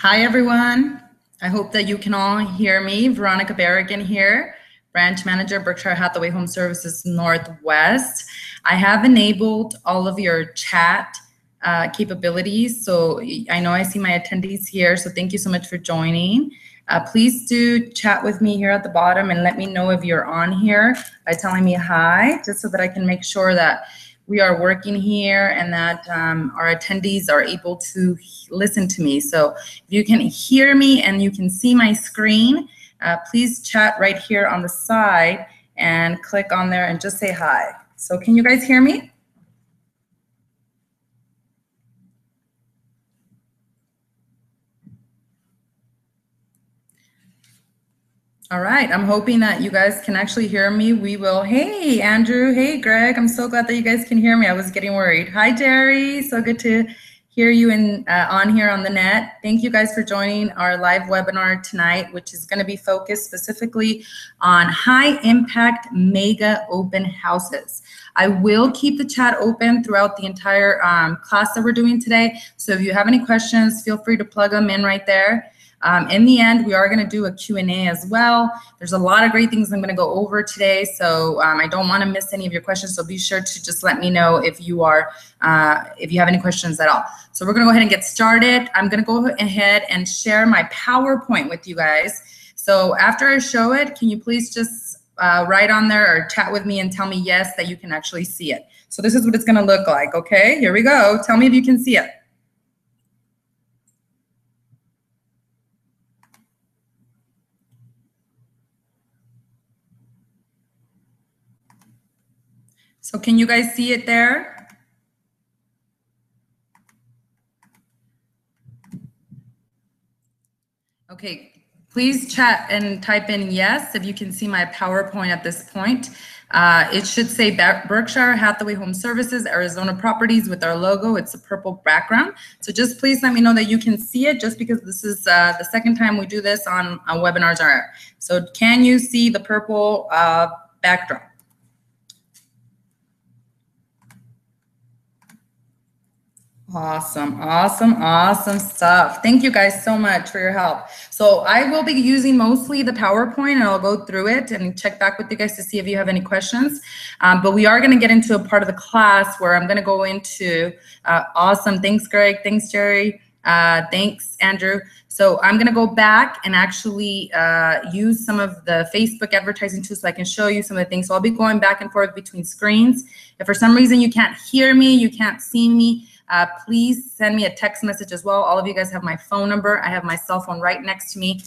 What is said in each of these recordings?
Hi, everyone. I hope that you can all hear me. Veronica Berrigan here, Branch Manager, Berkshire Hathaway Home Services Northwest. I have enabled all of your chat capabilities. So I know I see my attendees here. So thank you so much for joining. Please do chat with me here at the bottom and let me know if you're on here by telling me hi, just so that I can make sure that we are working here and that our attendees are able to listen to me. So if you can hear me and you can see my screen, please chat right here on the side and click on there and just say hi. So can you guys hear me? All right, I'm hoping that you guys can actually hear me. We will. Hey, Andrew. Hey, Greg. I'm so glad that you guys can hear me. I was getting worried. Hi, Jerry. So good to hear you on here on the net. Thank you guys for joining our live webinar tonight, which is going to be focused specifically on high impact mega open houses. I will keep the chat open throughout the entire class that we're doing today. So if you have any questions, feel free to plug them in right there. In the end, we are going to do a Q&A as well. There's a lot of great things I'm going to go over today, so I don't want to miss any of your questions. So be sure to just let me know if you have any questions at all. So we're going to go ahead and get started. I'm going to go ahead and share my PowerPoint with you guys. So after I show it, can you please just write on there or chat with me and tell me yes that you can actually see it. So this is what it's going to look like. Okay, here we go. Tell me if you can see it. So can you guys see it there? Okay, please chat and type in yes if you can see my PowerPoint at this point. It should say Berkshire Hathaway Home Services, Arizona Properties with our logo. It's a purple background. So just please let me know that you can see it, just because this is the second time we do this on webinars. So can you see the purple backdrop? Awesome, awesome, awesome stuff. Thank you guys so much for your help. So I will be using mostly the PowerPoint, and I'll go through it and check back with you guys to see if you have any questions. But we are going to get into a part of the class where I'm going to go into awesome. Thanks, Greg. Thanks, Jerry. Thanks, Andrew. So I'm going to go back and actually use some of the Facebook advertising tools so I can show you some of the things. So I'll be going back and forth between screens. If for some reason you can't hear me, you can't see me, please send me a text message as well. All of you guys have my phone number. I have my cell phone right next to me.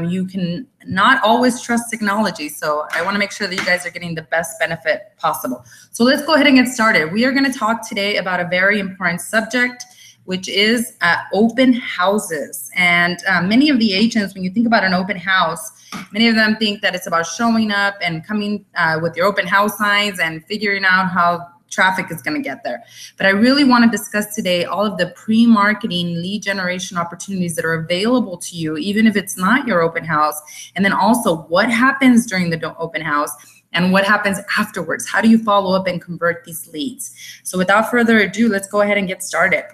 You can not always trust technology, so I want to make sure that you guys are getting the best benefit possible. So let's go ahead and get started. We are going to talk today about a very important subject, which is open houses. And many of the agents, when you think about an open house, many of them think that it's about showing up and coming with your open house signs and figuring out how traffic is going to get there. But I really want to discuss today all of the pre-marketing lead generation opportunities that are available to you, even if it's not your open house. And then also what happens during the open house and what happens afterwards. How do you follow up and convert these leads? So without further ado, let's go ahead and get started.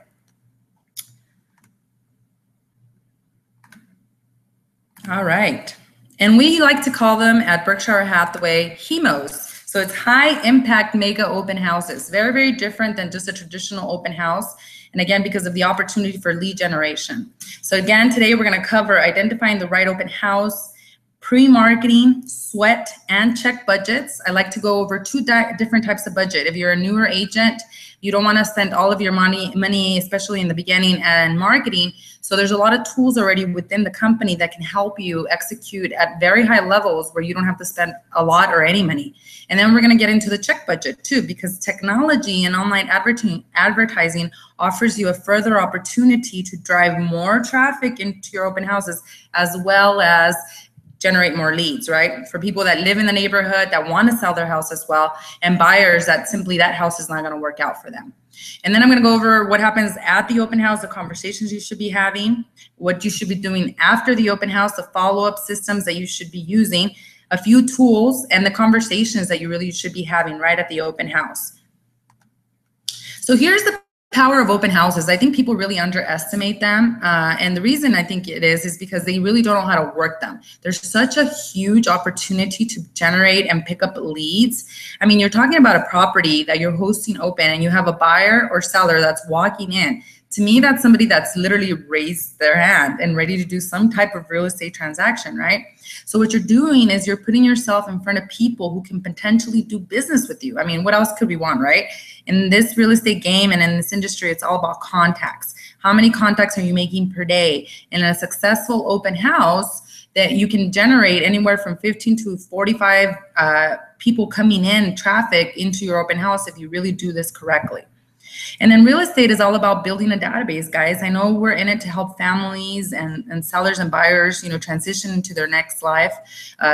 All right. And we like to call them at Berkshire Hathaway HEMOs. So it's high impact mega open houses. Very, very different than just a traditional open house. And again, because of the opportunity for lead generation. So again, today we're going to cover identifying the right open house, pre-marketing, sweat, and check budgets. I like to go over two different types of budget. If you're a newer agent, you don't want to spend all of your money, especially in the beginning and marketing. So there's a lot of tools already within the company that can help you execute at very high levels where you don't have to spend a lot or any money. And then we're going to get into the check budget too, because technology and online advertising offers you a further opportunity to drive more traffic into your open houses, as well as generate more leads, right? For people that live in the neighborhood, that want to sell their house as well, and buyers that simply that house is not going to work out for them. And then I'm going to go over what happens at the open house, the conversations you should be having, what you should be doing after the open house, the follow-up systems that you should be using, a few tools, and the conversations that you really should be having right at the open house. So here's the Power of open houses. I think people really underestimate them. And the reason I think it is because they really don't know how to work them. There's such a huge opportunity to generate and pick up leads. I mean, you're talking about a property that you're hosting open and you have a buyer or seller that's walking in. To me, that's somebody that's literally raised their hand and ready to do some type of real estate transaction, right? So what you're doing is you're putting yourself in front of people who can potentially do business with you. I mean, what else could we want, right? In this real estate game and in this industry, it's all about contacts. How many contacts are you making per day? In a successful open house, that you can generate anywhere from 15 to 45 people coming in, traffic into your open house if you really do this correctly. And then real estate is all about building a database, guys. I know we're in it to help families and sellers and buyers, transition into their next life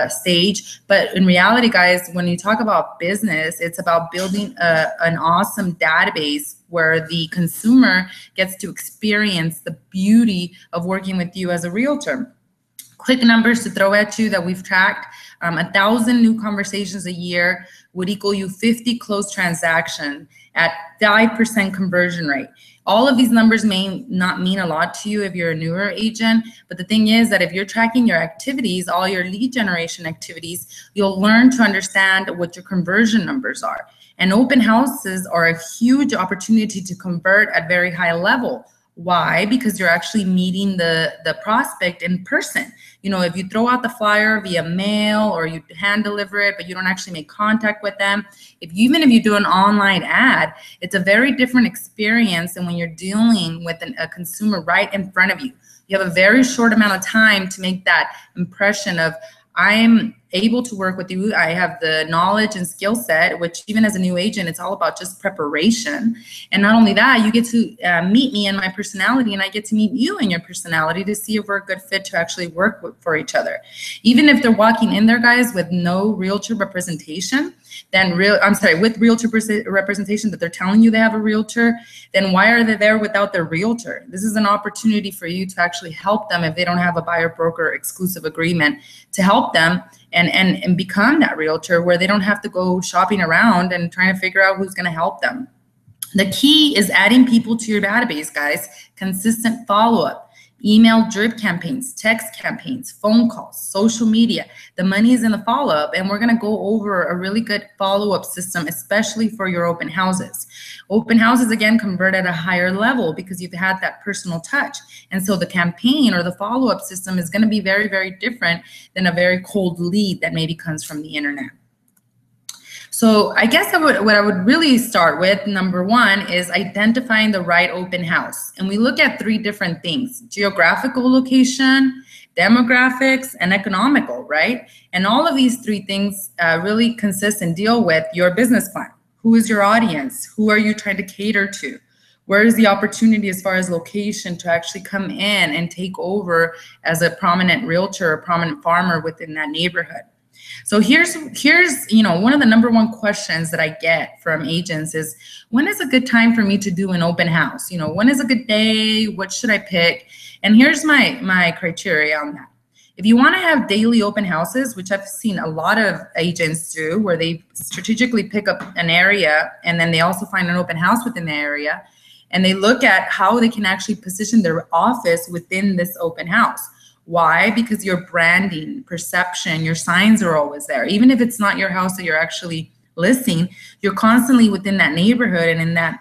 stage. But in reality, guys, when you talk about business, it's about building an awesome database where the consumer gets to experience the beauty of working with you as a realtor. Quick numbers to throw at you that we've tracked. 1,000 new conversations a year would equal you 50 closed transactions at 5% conversion rate. All of these numbers may not mean a lot to you if you're a newer agent, but the thing is that if you're tracking your activities, all your lead generation activities, you'll learn to understand what your conversion numbers are. And open houses are a huge opportunity to convert at very high level. Why? Because you're actually meeting the prospect in person. If you throw out the flyer via mail or you hand deliver it, but you don't actually make contact with them, even if you do an online ad, it's a very different experience than when you're dealing with a consumer right in front of you. You have a very short amount of time to make that impression of, I'm able to work with you. I have the knowledge and skill set, which even as a new agent, it's all about just preparation. And not only that, you get to meet me and my personality, and I get to meet you and your personality to see if we're a good fit to actually work for each other. Even if they're walking in there, guys, with no realtor representation, with realtor representation that they're telling you they have a realtor, then why are they there without their realtor? This is an opportunity for you to actually help them if they don't have a buyer broker exclusive agreement, to help them and become that realtor where they don't have to go shopping around and trying to figure out who's going to help them. The key is adding people to your database, guys. Consistent follow-up, email drip campaigns, text campaigns, phone calls, social media. The money is in the follow-up, and we're going to go over a really good follow-up system, especially for your open houses. Open houses, again, convert at a higher level because you've had that personal touch. And so the campaign or the follow-up system is going to be very, very different than a very cold lead that maybe comes from the internet. So I guess what I would really start with, number one, is identifying the right open house. And we look at 3 different things: geographical location, demographics, and economical, right? And all of these 3 things really consist and deal with your business plan. Who is your audience? Who are you trying to cater to? Where is the opportunity as far as location to actually come in and take over as a prominent realtor, a prominent farmer within that neighborhood? So here's one of the number 1 questions that I get from agents is, when is a good time for me to do an open house? When is a good day? What should I pick? And here's my criteria on that. If you want to have daily open houses, which I've seen a lot of agents do, where they strategically pick up an area and then they also find an open house within the area, and they look at how they can actually position their office within this open house. Why? Because your branding, perception, your signs are always there. Even if it's not your house that you're actually listing, you're constantly within that neighborhood and in that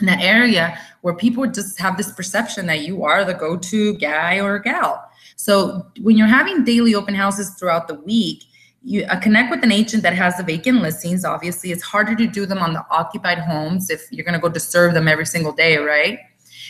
area where people just have this perception that you are the go-to guy or gal. So when you're having daily open houses throughout the week, you connect with an agent that has the vacant listings. Obviously, it's harder to do them on the occupied homes if you're going to go disturb them every single day, right?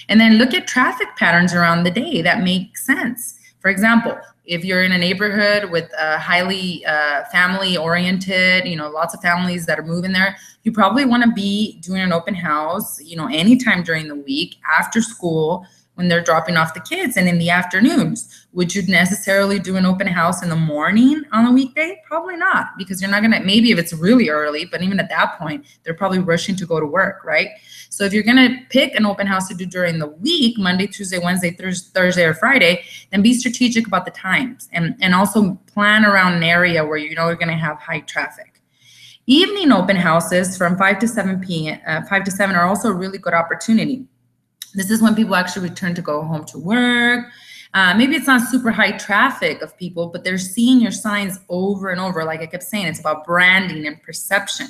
And then look at traffic patterns around the day that make sense. For example, if you're in a neighborhood with a highly family-oriented, lots of families that are moving there, you probably want to be doing an open house, anytime during the week, after school, when they're dropping off the kids, and in the afternoons. Would you necessarily do an open house in the morning on a weekday? Probably not, because you're not going to, maybe if it's really early, but even at that point, they're probably rushing to go to work, right? So if you're going to pick an open house to do during the week, Monday, Tuesday, Wednesday, Thursday, or Friday, then be strategic about the times and also plan around an area where you're going to have high traffic. Evening open houses from 5 to 7 p.m. 5 to 7 are also a really good opportunity. This is when people actually return to go home to work. Maybe it's not super high traffic of people, but they're seeing your signs over and over. Like I kept saying, it's about branding and perception.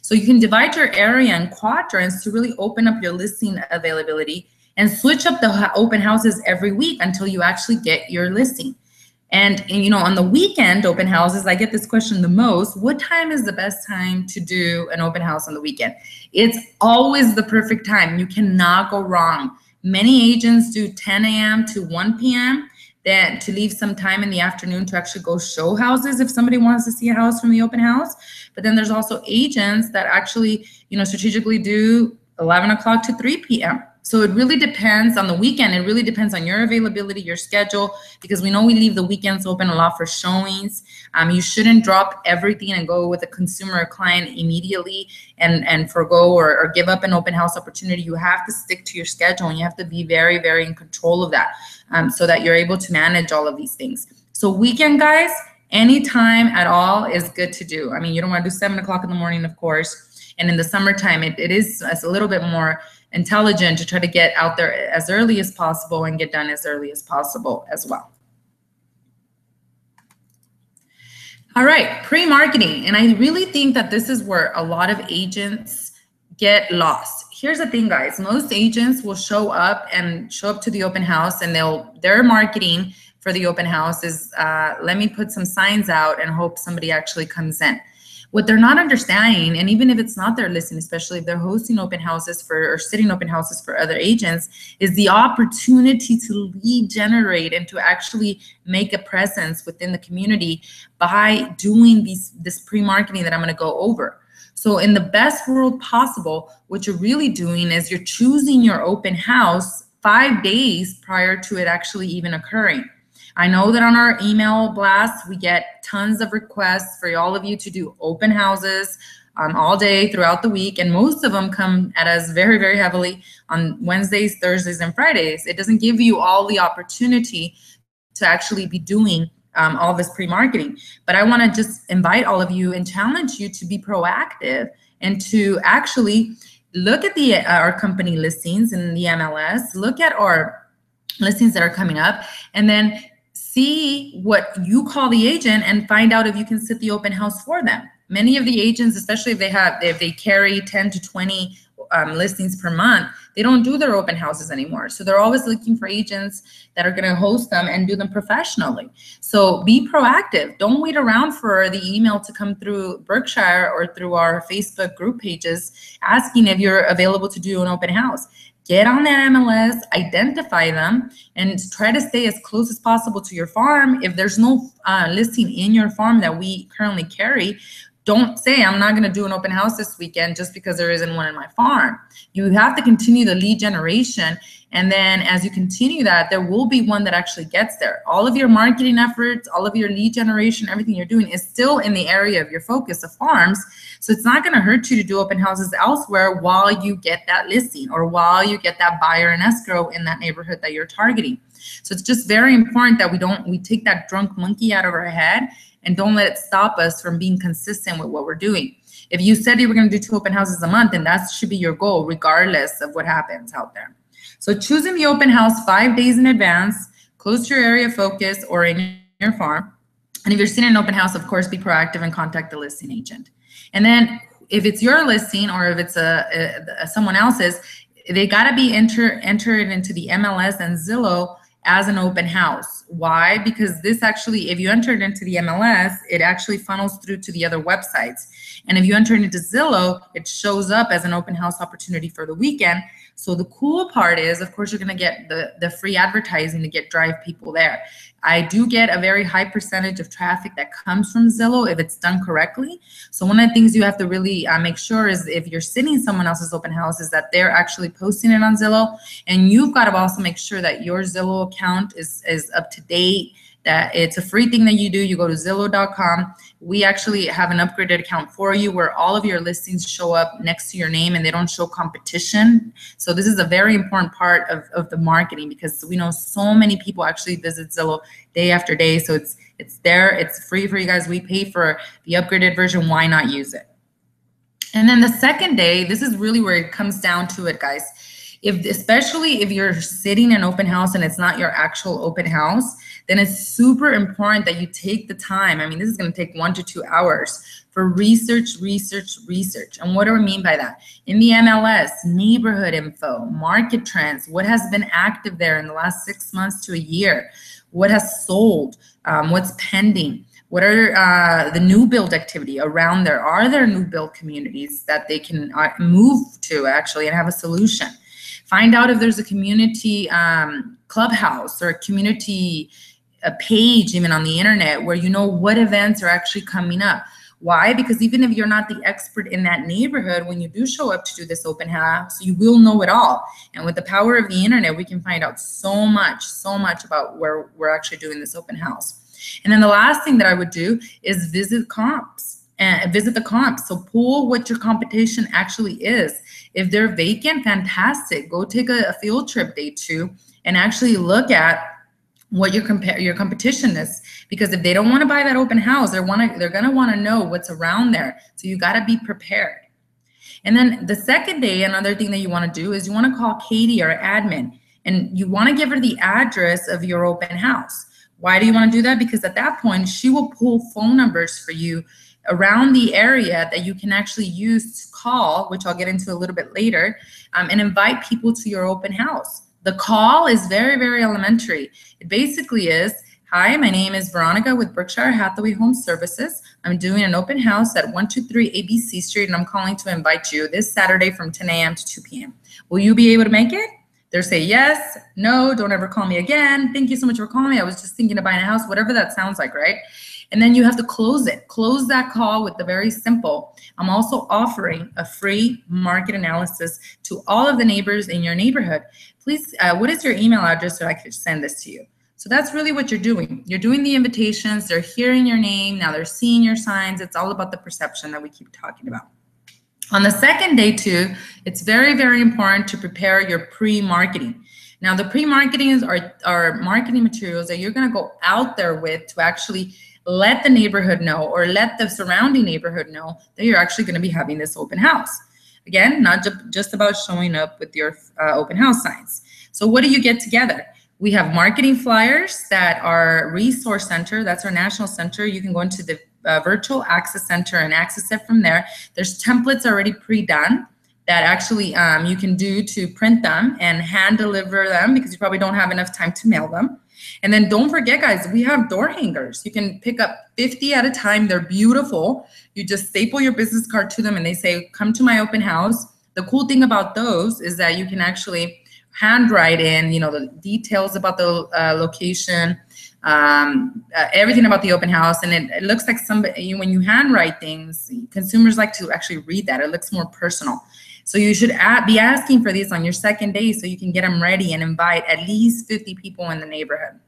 So you can divide your area in quadrants to really open up your listing availability and switch up the open houses every week until you actually get your listing. And you know, on the weekend open houses, I get this question the most: what time is the best time to do an open house on the weekend? It's always the perfect time. You cannot go wrong. Many agents do 10 a.m. to 1 p.m. then to leave some time in the afternoon to actually go show houses if somebody wants to see a house from the open house. But then there's also agents that actually, you know, strategically do 11 o'clock to 3 p.m. So it really depends on the weekend. It really depends on your availability, your schedule, because we know we leave the weekends open a lot for showings. You shouldn't drop everything and go with a consumer or client immediately and forgo or give up an open house opportunity. You have to stick to your schedule, and you have to be very, very in control of that so that you're able to manage all of these things. So weekend, guys, anytime at all is good to do. I mean, you don't want to do 7 o'clock in the morning, of course. And in the summertime, it is a little bit more intelligent to try to get out there as early as possible and get done as early as possible as well. All right, pre-marketing. And I really think that this is where a lot of agents get lost. Here's the thing, guys. Most agents will show up to the open house, and their marketing for the open house is, let me put some signs out and hope somebody actually comes in. What they're not understanding, and even if it's not their listing, especially if they're hosting open houses or sitting open houses for other agents, is the opportunity to lead generate and to actually make a presence within the community by doing this pre-marketing that I'm going to go over. So in the best world possible, what you're really doing is you're choosing your open house 5 days prior to it actually even occurring. I know that on our email blast, we get tons of requests for all of you to do open houses all day throughout the week. And most of them come at us very, very heavily on Wednesdays, Thursdays, and Fridays. It doesn't give you all the opportunity to actually be doing all this pre-marketing. But I want to just invite all of you and challenge you to be proactive and to actually look at our company listings in the MLS, look at our listings that are coming up, and then see what you call the agent and find out if you can sit the open house for them. Many of the agents, especially if they carry 10 to 20 listings per month, they don't do their open houses anymore. So they're always looking for agents that are going to host them and do them professionally. So be proactive. Don't wait around for the email to come through Berkshire or through our Facebook group pages asking if you're available to do an open house. Get on that MLS, identify them, and try to stay as close as possible to your farm. If there's no listing in your farm that we currently carry, don't say, I'm not going to do an open house this weekend just because there isn't one in my farm. You have to continue the lead generation. And then as you continue that, there will be one that actually gets there. All of your marketing efforts, all of your lead generation, everything you're doing is still in the area of your focus of farms. So it's not going to hurt you to do open houses elsewhere while you get that listing or while you get that buyer in escrow in that neighborhood that you're targeting. So it's just very important that we take that drunk monkey out of our head and don't let it stop us from being consistent with what we're doing. If you said you were going to do 2 open houses a month, then that should be your goal regardless of what happens out there. So choosing the open house 5 days in advance, close to your area of focus or in your farm. And if you're sitting in an open house, of course, be proactive and contact the listing agent. And then if it's your listing or if it's someone else's, they got to be entered into the MLS and Zillow as an open house. Why? Because this actually, if you enter it into the MLS, it actually funnels through to the other websites. And if you enter it into Zillow, it shows up as an open house opportunity for the weekend. So the cool part is, of course, you're going to get the free advertising to drive people there. I do get a very high percentage of traffic that comes from Zillow if it's done correctly. So one of the things you have to really make sure is if you're sitting someone else's open house is that they're actually posting it on Zillow. And you've got to also make sure that your Zillow account is up to date, that it's a free thing that you do. You go to Zillow.com. We actually have an upgraded account for you where all of your listings show up next to your name and they don't show competition. So this is a very important part of the marketing because we know so many people actually visit Zillow day after day. So it's there. It's free for you guys. We pay for the upgraded version. Why not use it? And then the second day, this is really where it comes down to it, guys. Especially if you're sitting in open house and it's not your actual open house, then it's super important that you take the time. I mean, this is going to take 1 to 2 hours for research. And what do I mean by that? In the MLS, neighborhood info, market trends, what has been active there in the last 6 months to a year, what has sold, what's pending. What are the new build activity around there? Are there new build communities that they can move to actually and have a solution? Find out if there's a community clubhouse or a community page even on the internet where you know what events are actually coming up. Why? Because even if you're not the expert in that neighborhood, when you do show up to do this open house, you will know it all. And with the power of the internet, we can find out so much about where we're actually doing this open house. And then the last thing that I would do is visit comps and visit the comps. So pull what your competition actually is. If they're vacant, fantastic. Go take a field trip, day 2, and actually look at what your competition is. Because if they don't want to buy that open house, they're gonna want to know what's around there. So you got to be prepared. And then the second day, another thing that you want to do is you want to call Katie, our admin, and you want to give her the address of your open house. Why do you want to do that? Because at that point, she will pull phone numbers for you around the area that you can actually use to call, which I'll get into a little bit later, and invite people to your open house. The call is very, very elementary. It basically is, hi, my name is Veronica with Berkshire Hathaway Home Services. I'm doing an open house at 123 ABC Street, and I'm calling to invite you this Saturday from 10 a.m. to 2 p.m. Will you be able to make it? They'll say yes, no, don't ever call me again. Thank you so much for calling me. I was just thinking of buying a house, whatever that sounds like, right? And then you have to close it. Close that call with the very simple. I'm also offering a free market analysis to all of the neighbors in your neighborhood. Please, what is your email address so I could send this to you? So that's really what you're doing. You're doing the invitations. They're hearing your name. Now they're seeing your signs. It's all about the perception that we keep talking about. On the second day, too, it's very, very important to prepare your pre-marketing. Now, the pre-marketing are marketing materials that you're going to go out there with to actually let the neighborhood know or let the surrounding neighborhood know that you're actually going to be having this open house. Again, not just about showing up with your open house signs. So what do you get together? We have marketing flyers that are Resource Center. That's our national center. You can go into the Virtual Access Center and access it from there. There's templates already pre-done that actually you can do to print them and hand deliver them because you probably don't have enough time to mail them. And then don't forget, guys, we have door hangers. You can pick up 50 at a time. They're beautiful. You just staple your business card to them and they say, come to my open house. The cool thing about those is that you can actually handwrite in, you know, the details about the location, everything about the open house. And it looks like somebody, when you handwrite things, consumers like to actually read that. It looks more personal. So you should be asking for these on your second day so you can get them ready and invite at least 50 people in the neighborhood.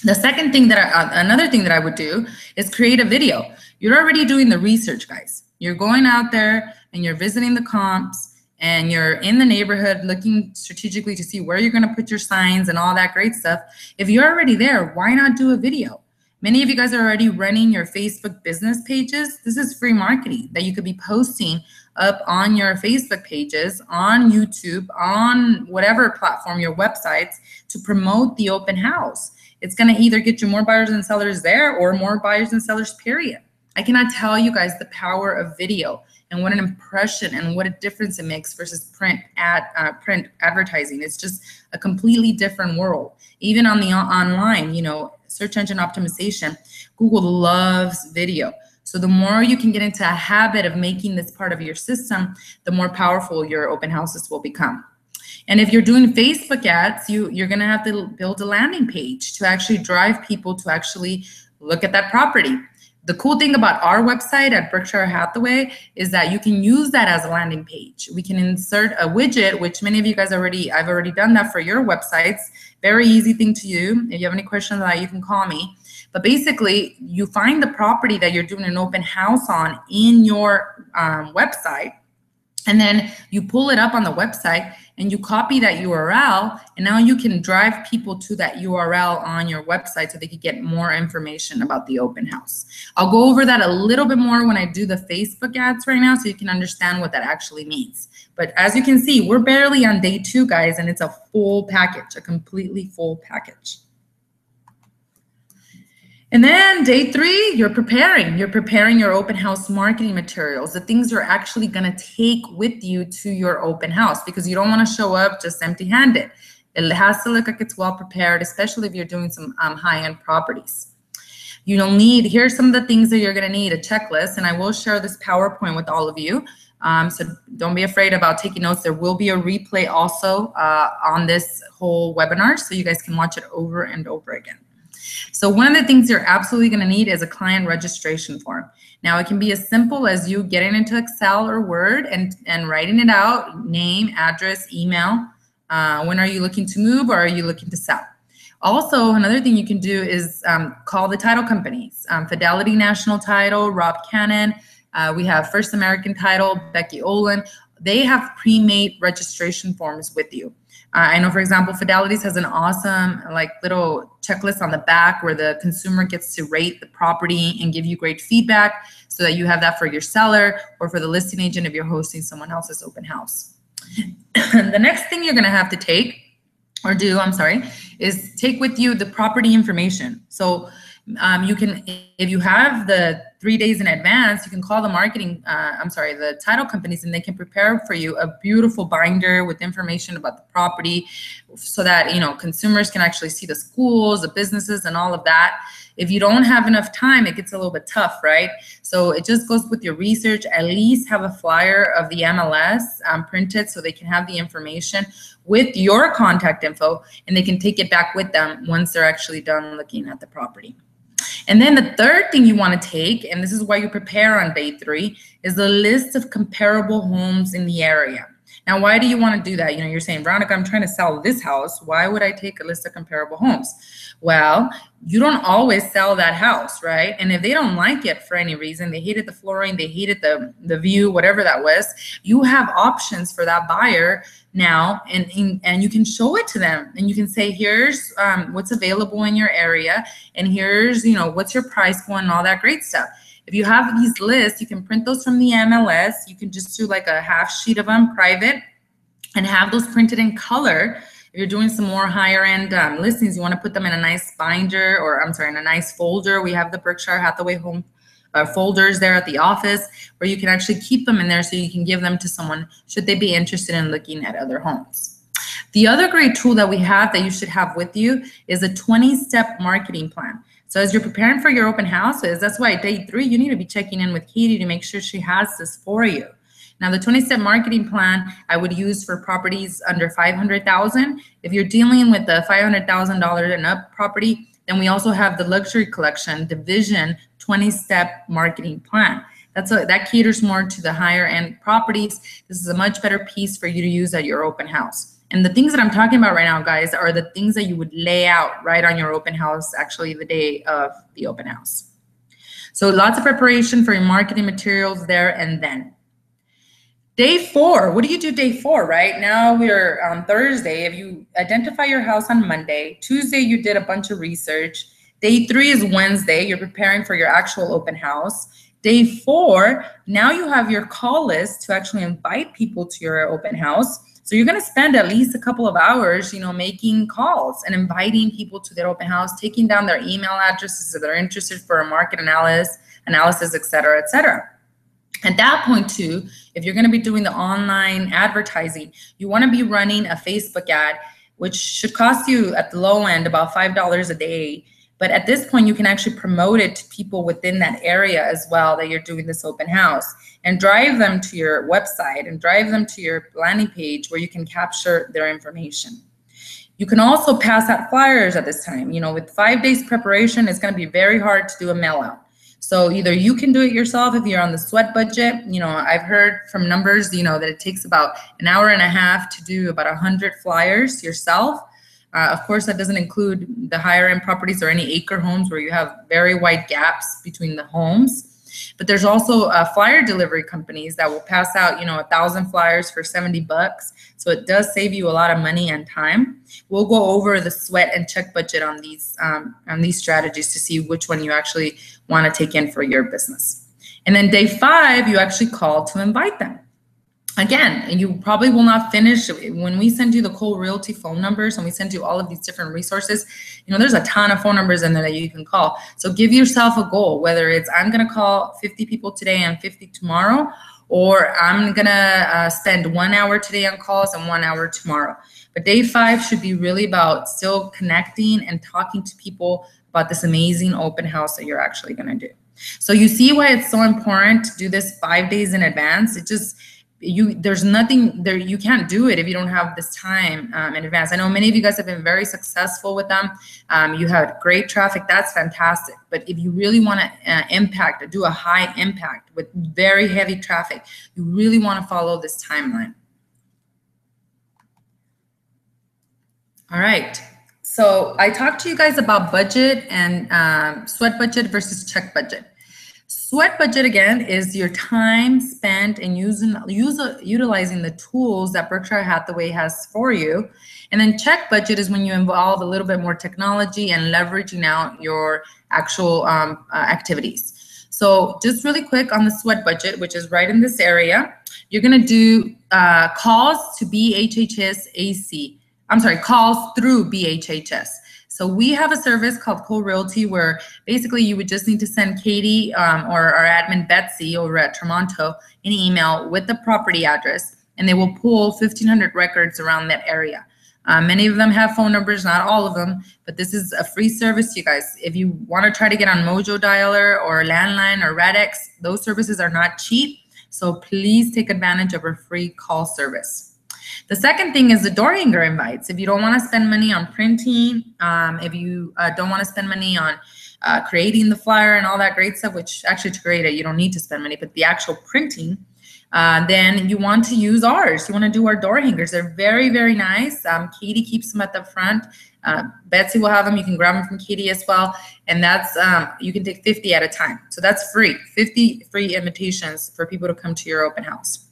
The second thing another thing that I would do is create a video. You're already doing the research, guys. You're going out there and you're visiting the comps and you're in the neighborhood looking strategically to see where you're going to put your signs and all that great stuff. If you're already there, why not do a video? Many of you guys are already running your Facebook business pages. This is free marketing that you could be posting up on your Facebook pages, on YouTube, on whatever platform, your websites, to promote the open house. It's going to either get you more buyers and sellers there or more buyers and sellers, period. I cannot tell you guys the power of video and what an impression and what a difference it makes versus print advertising. It's just a completely different world. Even on the online, you know, search engine optimization, Google loves video. So the more you can get into a habit of making this part of your system, the more powerful your open houses will become. And if you're doing Facebook ads, you're going to have to build a landing page to actually drive people to actually look at that property. The cool thing about our website at Berkshire Hathaway is that you can use that as a landing page. We can insert a widget, which many of you guys I've already done that for your websites. Very easy thing to do. If you have any questions on that, you can call me. But basically, you find the property that you're doing an open house on in your website, and then you pull it up on the website and you copy that URL, and now you can drive people to that URL on your website so they could get more information about the open house. I'll go over that a little bit more when I do the Facebook ads right now so you can understand what that actually means. But as you can see, we're barely on day 2, guys, and it's a full package, a completely full package. And then day 3, you're preparing your open house marketing materials, the things you're actually going to take with you to your open house, because you don't want to show up just empty-handed. It has to look like it's well prepared, especially if you're doing some high-end properties. You'll need, here's some of the things that you're going to need: a checklist, and I will share this PowerPoint with all of you. So don't be afraid about taking notes. There will be a replay also on this whole webinar, so you guys can watch it over and over again. So one of the things you're absolutely going to need is a client registration form. Now, it can be as simple as you getting into Excel or Word and writing it out: name, address, email. When are you looking to move, or are you looking to sell? Also, another thing you can do is call the title companies. Fidelity National Title, Rob Cannon. We have First American Title, Becky Olin. They have pre-made registration forms with you. I know, for example, Fidelity's has an awesome little checklist on the back where the consumer gets to rate the property and give you great feedback, so that you have that for your seller or for the listing agent if you're hosting someone else's open house. The next thing you're going to have to take, or do, I'm sorry, is take with you the property information. So you can, if you have the 3 days in advance, you can call the the title companies, and they can prepare for you a beautiful binder with information about the property, so that, you know, consumers can actually see the schools, the businesses, and all of that. If you don't have enough time, it gets a little bit tough, right? So it just goes with your research. At least have a flyer of the MLS printed, so they can have the information with your contact info, and they can take it back with them once they're actually done looking at the property. And then the third thing you want to take, and this is why you prepare on day 3, is the list of comparable homes in the area. Now, why do you want to do that? You know, you're saying, Veronica, I'm trying to sell this house. Why would I take a list of comparable homes? Well, you don't always sell that house, right? And if they don't like it for any reason, they hated the flooring, they hated the view, whatever that was, you have options for that buyer now, and you can show it to them, and you can say, here's what's available in your area, and here's, you know, what's your price point, and all that great stuff. If you have these lists, you can print those from the MLS. You can just do like a half sheet of them private and have those printed in color. If you're doing some more higher end listings, you want to put them in a nice binder, or I'm sorry, in a nice folder. We have the Berkshire Hathaway home folders there at the office, where you can actually keep them in there so you can give them to someone should they be interested in looking at other homes. The other great tool that we have that you should have with you is a 20-step marketing plan. So as you're preparing for your open houses, that's why day 3, you need to be checking in with Katie to make sure she has this for you. Now, the 20-step marketing plan I would use for properties under $500,000. If you're dealing with the $500,000 and up property, then we also have the luxury collection division 20-step marketing plan. That caters more to the higher end properties. This is a much better piece for you to use at your open house. And the things that I'm talking about right now, guys, are the things that you would lay out right on your open house, actually the day of the open house. So lots of preparation for your marketing materials there and then. Day 4, what do you do day 4, right? Now we're on Thursday. If you identify your house on Monday, Tuesday you did a bunch of research. Day 3 is Wednesday. You're preparing for your actual open house. Day 4, now you have your call list to actually invite people to your open house. So you're going to spend at least a couple of hours, you know, making calls and inviting people to their open house, taking down their email addresses if they're interested for a market analysis, et cetera, et cetera. At that point too, if you're going to be doing the online advertising, you want to be running a Facebook ad, which should cost you at the low end about $5 a day. But at this point, you can actually promote it to people within that area as well that you're doing this open house, and drive them to your website and drive them to your landing page where you can capture their information. You can also pass out flyers at this time. You know, with 5 days preparation, it's going to be very hard to do a mail out. So either you can do it yourself if you're on the sweat budget. You know, I've heard from numbers, you know, that it takes about an hour and a half to do about 100 flyers yourself. Of course, that doesn't include the higher end properties or any acre homes where you have very wide gaps between the homes. But there's also flyer delivery companies that will pass out, 1,000 flyers for $70. So it does save you a lot of money and time. We'll go over the sweat and check budget on these strategies to see which one you actually want to take in for your business. And then day 5, you actually call to invite them. Again, you probably will not finish. When we send you the Cole Realty phone numbers and we send you all of these different resources, there's a ton of phone numbers in there that you can call. So give yourself a goal, whether it's I'm going to call 50 people today and 50 tomorrow, or I'm going to spend 1 hour today on calls and 1 hour tomorrow. But day 5 should be really about still connecting and talking to people about this amazing open house that you're actually going to do. So you see why it's so important to do this 5 days in advance. There's nothing there. You can't do it if you don't have this time in advance. I know many of you guys have been very successful with them. You had great traffic. That's fantastic. But if you really want to do a high impact with very heavy traffic, you really want to follow this timeline. All right. So I talked to you guys about budget and sweat budget versus check budget. Sweat budget, again, is your time spent in utilizing the tools that Berkshire Hathaway has for you. And then check budget is when you involve a little bit more technology and leveraging out your actual activities. So just really quick on the sweat budget, which is right in this area, you're going to do calls to BHHS AC. I'm sorry, calls through BHHS. So we have a service called Cole Realty where basically you would just need to send Katie or our admin Betsy over at Tremonto an email with the property address, and they will pull 1,500 records around that area. Many of them have phone numbers, not all of them, but this is a free service, you guys. If you want to try to get on Mojo Dialer or Landline or Radix, those services are not cheap. So please take advantage of our free call service. The second thing is the door hanger invites. If you don't want to spend money on printing, if you don't want to spend money on creating the flyer and all that great stuff, which actually to create it, you don't need to spend money, but the actual printing, then you want to use ours. You want to do our door hangers. They're very, very nice. Katie keeps them at the front. Betsy will have them. You can grab them from Katie as well. And that's, you can take 50 at a time. So that's free, 50 free invitations for people to come to your open house.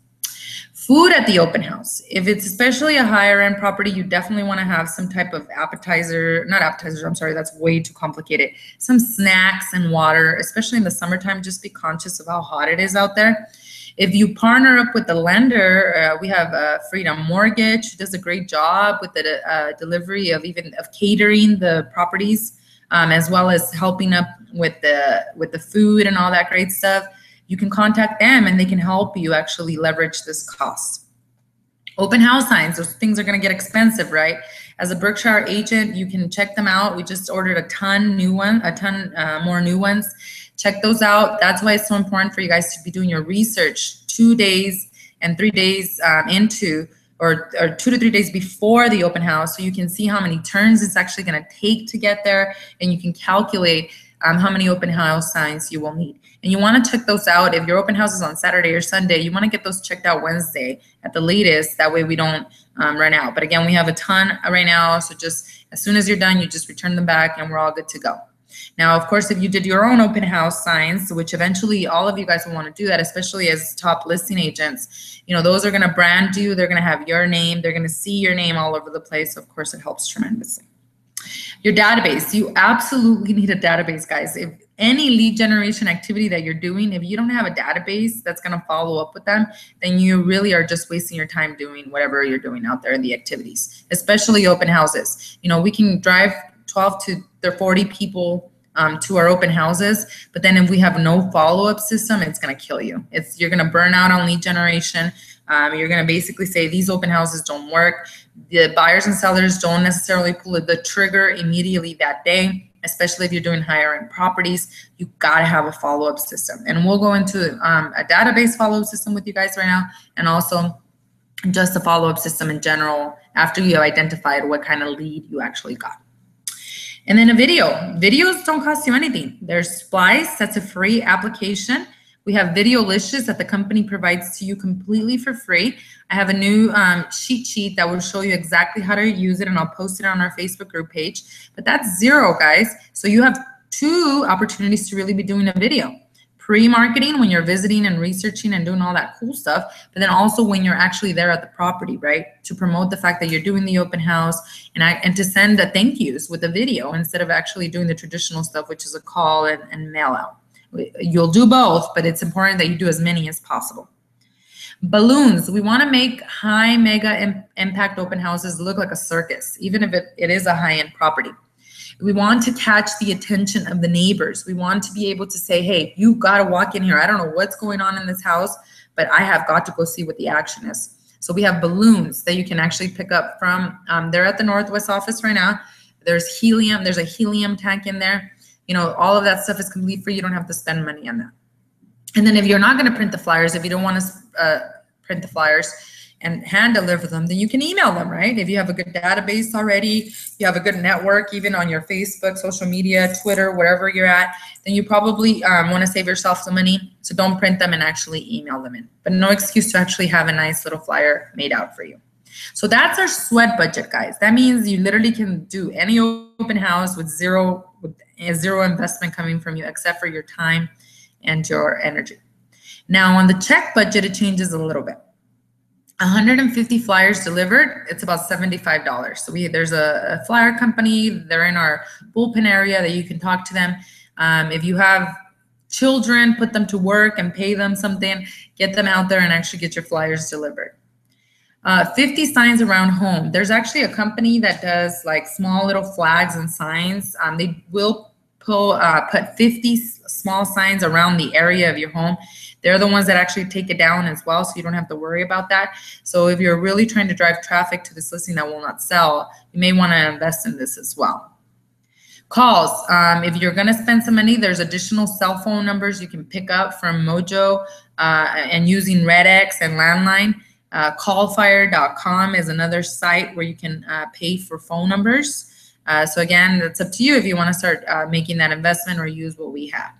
Food at the open house. If it's especially a higher end property, you definitely want to have some type of appetizer, not appetizers, I'm sorry, that's way too complicated. Some snacks and water, especially in the summertime, just be conscious of how hot it is out there. If you partner up with the lender, we have Freedom Mortgage, who does a great job with the delivery of catering the properties, as well as helping up with the food and all that great stuff. You can contact them and they can help you actually leverage this cost. Open house signs, those things are going to get expensive, right? As a Berkshire agent, you can check them out. We just ordered a ton more new ones. Check those out. That's why it's so important for you guys to be doing your research 2 days and 3 days into, or 2 to 3 days before the open house, so you can see how many turns it's actually going to take to get there, and you can calculate how many open house signs you will need. And you want to check those out. If your open house is on Saturday or Sunday, you want to get those checked out Wednesday at the latest. That way we don't run out. But again, we have a ton right now. So just as soon as you're done, you just return them back and we're all good to go. Now, of course, if you did your own open house signs, which eventually all of you guys will want to do that, especially as top listing agents, those are going to brand you. They're going to have your name. They're going to see your name all over the place. So of course, it helps tremendously. Your database, you absolutely need a database, guys. If any lead generation activity that you're doing, if you don't have a database that's going to follow up with them, then you really are just wasting your time doing whatever you're doing out there in the activities, especially open houses. We can drive 12 to 40 people to our open houses, but then if we have no follow-up system, it's going to kill you. You're going to burn out on lead generation. You're going to basically say these open houses don't work. The buyers and sellers don't necessarily pull the trigger immediately that day, especially if you're doing higher end properties. You got to have a follow-up system. And we'll go into a database follow-up system with you guys right now, and also just a follow-up system in general after you have identified what kind of lead you actually got. And then a video. Videos don't cost you anything. There's Splice, that's a free application. We have Videolicious that the company provides to you completely for free. I have a new cheat sheet that will show you exactly how to use it, and I'll post it on our Facebook group page. But that's $0, guys. So you have 2 opportunities to really be doing a video. pre-marketing when you're visiting and researching and doing all that cool stuff, but then also when you're actually there at the property, right? To promote the fact that you're doing the open house and to send a thank yous with a video instead of actually doing the traditional stuff, which is a call and mail out. You'll do both, but it's important that you do as many as possible. Balloons. We want to make high mega impact open houses look like a circus, even if it is a high-end property. We want to catch the attention of the neighbors. We want to be able to say, hey, you got to walk in here. I don't know what's going on in this house, but I have got to go see what the action is. So we have balloons that you can actually pick up from, they're at the Northwest office right now. There's helium, there's a helium tank in there. You know, all of that stuff is completely free. You don't have to spend money on that. And then if you're not going to print the flyers, if you don't want to print the flyers and hand deliver them, then you can email them, right? If you have a good database already, you have a good network, even on your Facebook, social media, Twitter, wherever you're at, then you probably want to save yourself some money. So don't print them and actually email them in. But no excuse to actually have a nice little flyer made out for you. So that's our sweat budget, guys. That means you literally can do any open house with zero investment coming from you, except for your time and your energy. Now on the check budget, it changes a little bit. 150 flyers delivered, it's about $75. So there's a flyer company, they're in our bullpen area that you can talk to them. If you have children, put them to work and pay them something, get them out there and actually get your flyers delivered. 50 signs around home. There's actually a company that does like small little flags and signs. They will put 50 small signs around the area of your home. They're the ones that actually take it down as well, so you don't have to worry about that. So if you're really trying to drive traffic to this listing that will not sell, you may want to invest in this as well. Calls. If you're going to spend some money, there's additional cell phone numbers you can pick up from Mojo and using RedX and Landline. Callfire.com is another site where you can pay for phone numbers. So again, it's up to you if you want to start making that investment or use what we have.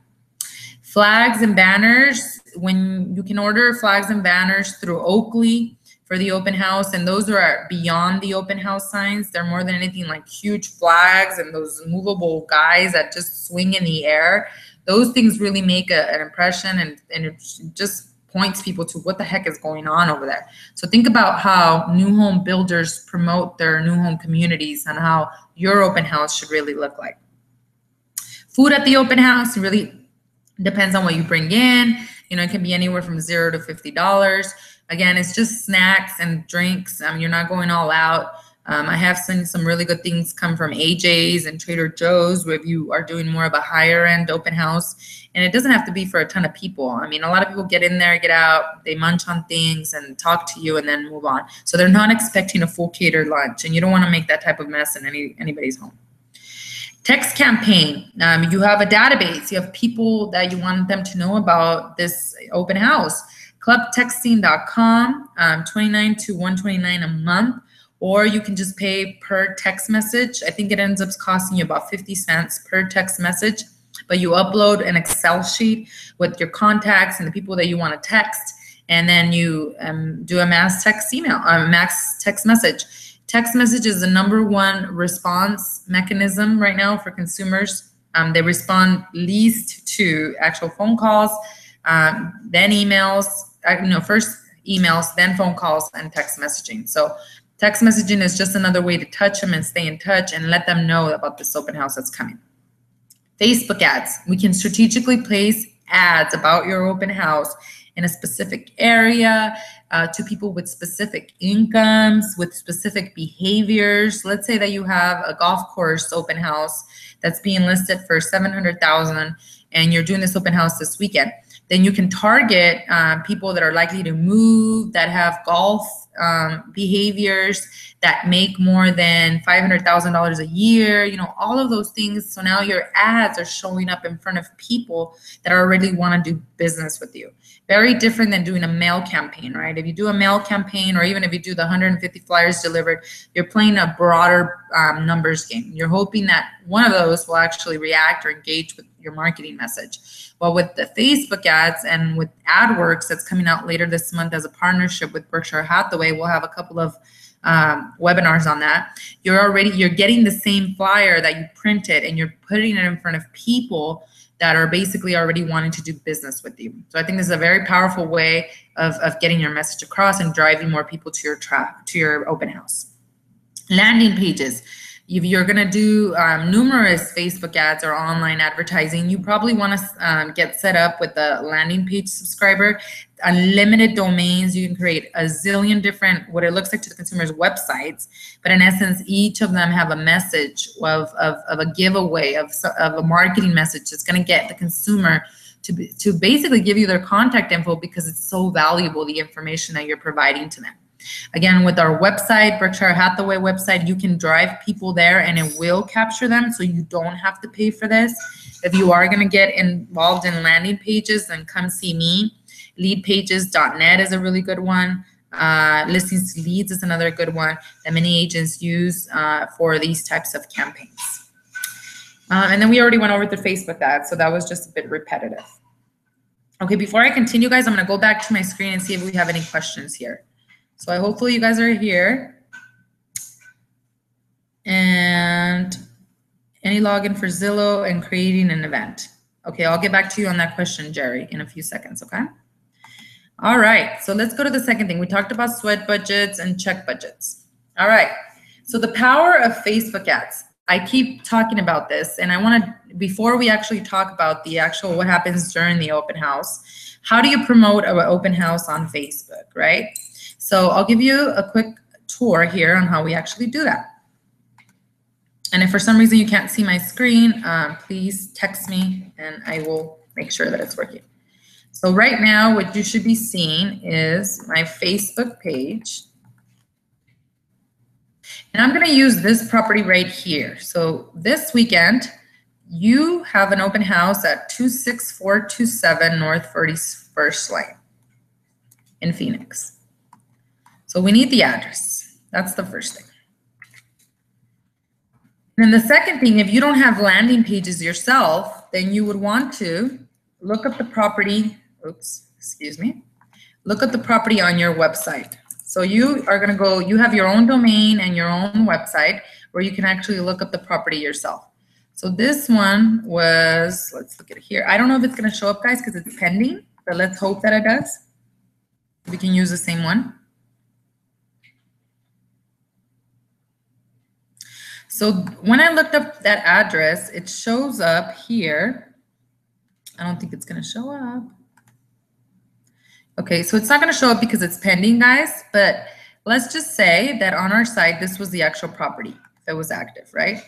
Flags and banners, when you can order flags and banners through Oakley for the open house, and those are beyond the open house signs. They're more than anything like huge flags and those movable guys that just swing in the air. Those things really make an impression, and it just points people to what the heck is going on over there. So think about how new home builders promote their new home communities and how your open house should really look like. Food at the open house really depends on what you bring in. You know, it can be anywhere from $0 to $50. Again, it's just snacks and drinks. You're not going all out. I have seen some really good things come from AJ's and Trader Joe's, where you are doing more of a higher end open house. And it doesn't have to be for a ton of people. I mean, a lot of people get in there, get out, they munch on things and talk to you and then move on. So they're not expecting a full catered lunch, and you don't want to make that type of mess in anybody's home. Text campaign. You have a database. You have people that you want them to know about this open house. Clubtexting.com, $29 to $129 a month, or you can just pay per text message. I think it ends up costing you about 50 cents per text message, but you upload an Excel sheet with your contacts and the people that you want to text, and then you do a mass text message. Text message is the #1 response mechanism right now for consumers. They respond least to actual phone calls, then emails, first emails, then phone calls, and text messaging. So text messaging is just another way to touch them and stay in touch and let them know about this open house that's coming. Facebook ads. We can strategically place ads about your open house in a specific area to people with specific incomes, with specific behaviors. Let's say that you have a golf course open house that's being listed for $700,000 and you're doing this open house this weekend. Then you can target people that are likely to move, that have golf behaviors, that make more than $500,000 a year, all of those things. So now your ads are showing up in front of people that already want to do business with you. Very different than doing a mail campaign, right? If you do a mail campaign, or even if you do the 150 flyers delivered, you're playing a broader numbers game. You're hoping that one of those will actually react or engage with your marketing message. Well, with the Facebook ads and with AdWorks that's coming out later this month as a partnership with Berkshire Hathaway, we'll have a couple of webinars on that. You're getting the same flyer that you printed and you're putting it in front of people that are basically already wanting to do business with you. So I think this is a very powerful way of getting your message across and driving more people to your open house. Landing pages. If you're going to do numerous Facebook ads or online advertising, you probably want to get set up with the landing page subscriber. Unlimited domains. You can create a zillion different, what it looks like to the consumer's websites, but in essence, each of them have a message of a giveaway, of a marketing message that's going to get the consumer to basically give you their contact info, because it's so valuable, the information that you're providing to them. Again, with our website, Berkshire Hathaway website, you can drive people there and it will capture them, so you don't have to pay for this. If you are going to get involved in landing pages, then come see me. Leadpages.net is a really good one. Listings to Leads is another good one that many agents use for these types of campaigns. And then we already went over the Facebook ads, so that was just a bit repetitive. Okay, before I continue, guys, I'm going to go back to my screen and see if we have any questions here. So hopefully you guys are here. And any login for Zillow and creating an event. Okay, I'll get back to you on that question, Jerry, in a few seconds, okay? All right, so let's go to the second thing. We talked about sweat budgets and check budgets. All right, so the power of Facebook ads. I keep talking about this, and I want to, before we actually talk about the actual what happens during the open house, how do you promote an open house on Facebook, right? So I'll give you a quick tour here on how we actually do that. And if for some reason you can't see my screen, please text me and I will make sure that it's working. So right now, what you should be seeing is my Facebook page. And I'm going to use this property right here. So this weekend, you have an open house at 26427 North 41st Lane in Phoenix. So we need the address. That's the first thing. And then the second thing, if you don't have landing pages yourself, then you would want to look up the property. Oops, excuse me. Look at the property on your website. So you are going to go, you have your own domain and your own website where you can actually look up the property yourself. So this one was, let's look at it here. I don't know if it's going to show up, guys, because it's pending, but let's hope that it does. We can use the same one. So when I looked up that address, it shows up here. I don't think it's going to show up. Okay, so it's not going to show up because it's pending, guys, but let's just say that on our site, this was the actual property that was active, right?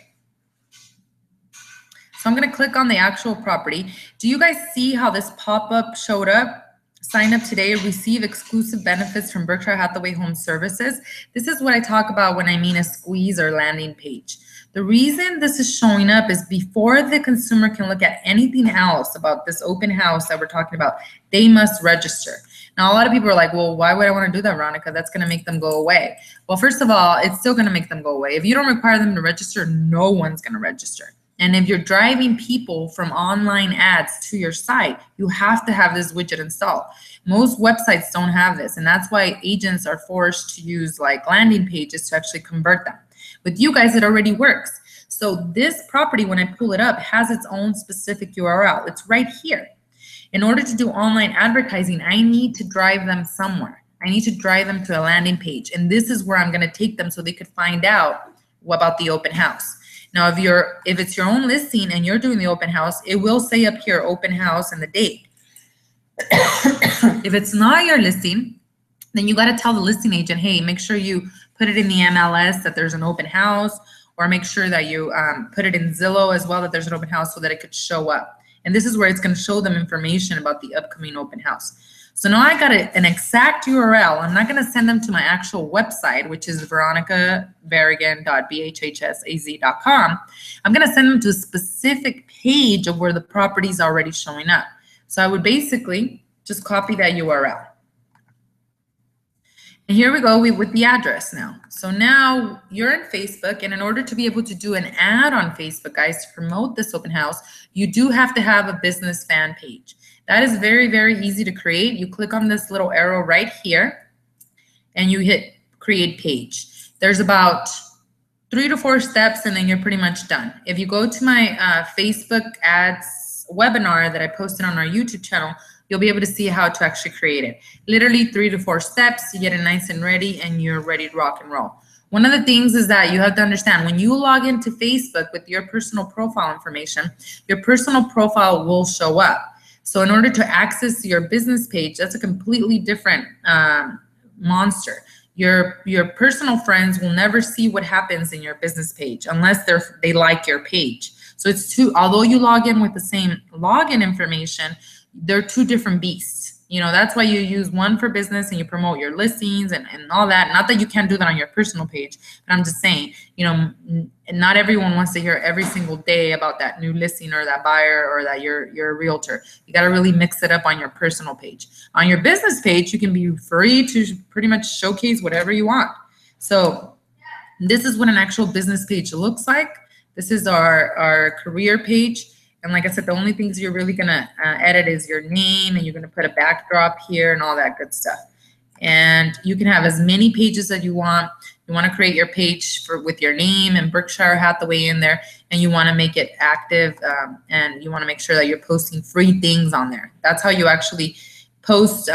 So I'm going to click on the actual property. Do you guys see how this pop-up showed up? Sign up today, receive exclusive benefits from Berkshire Hathaway Home Services. This is what I talk about when I mean a squeeze or landing page. The reason this is showing up is before the consumer can look at anything else about this open house that we're talking about, they must register. Now, a lot of people are like, well, why would I want to do that, Veronica? That's going to make them go away. Well, first of all, it's still going to make them go away. If you don't require them to register, no one's going to register. And if you're driving people from online ads to your site, you have to have this widget installed. Most websites don't have this, and that's why agents are forced to use like landing pages to actually convert them. With you guys, it already works. So this property, when I pull it up, has its own specific URL. It's right here. In order to do online advertising, I need to drive them somewhere. I need to drive them to a landing page, and this is where I'm going to take them so they could find out about the open house. Now, if it's your own listing and you're doing the open house, it will say up here open house and the date. If it's not your listing, then you got to tell the listing agent, hey, make sure you put it in the MLS that there's an open house, or make sure that you put it in Zillow as well that there's an open house so that it could show up. And this is where it's going to show them information about the upcoming open house. So now I got an exact URL. I'm not going to send them to my actual website, which is veronicavaragan.bhhsaz.com. I'm going to send them to a specific page of where the property is already showing up. So I would basically just copy that URL. And here we go with the address now. So now you're in Facebook, and in order to be able to do an ad on Facebook, guys, to promote this open house, you do have to have a business fan page. That is very, very easy to create. You click on this little arrow right here, and you hit create page. There's about 3 to 4 steps, and then you're pretty much done. If you go to my Facebook ads webinar that I posted on our YouTube channel, you'll be able to see how to actually create it. Literally 3 to 4 steps, you get it nice and ready, and you're ready to rock and roll. One of the things is that you have to understand, when you log into Facebook with your personal profile information, your personal profile will show up. So in order to access your business page, that's a completely different monster. Your personal friends will never see what happens in your business page unless they like your page. So it's although you log in with the same login information, they're two different beasts. You know, that's why you use one for business and you promote your listings and all that. Not that you can't do that on your personal page, but I'm just saying, you know, not everyone wants to hear every single day about that new listing or that buyer or that you're a realtor. You got to really mix it up on your personal page. On your business page, you can be free to pretty much showcase whatever you want. So this is what an actual business page looks like. This is our career page. And like I said, the only things you're really gonna edit is your name, and you're gonna put a backdrop here and all that good stuff. And you can have as many pages that you want. You wanna create your page with your name and Berkshire Hathaway in there, and you wanna make it active, and you wanna make sure that you're posting free things on there. That's how you actually post,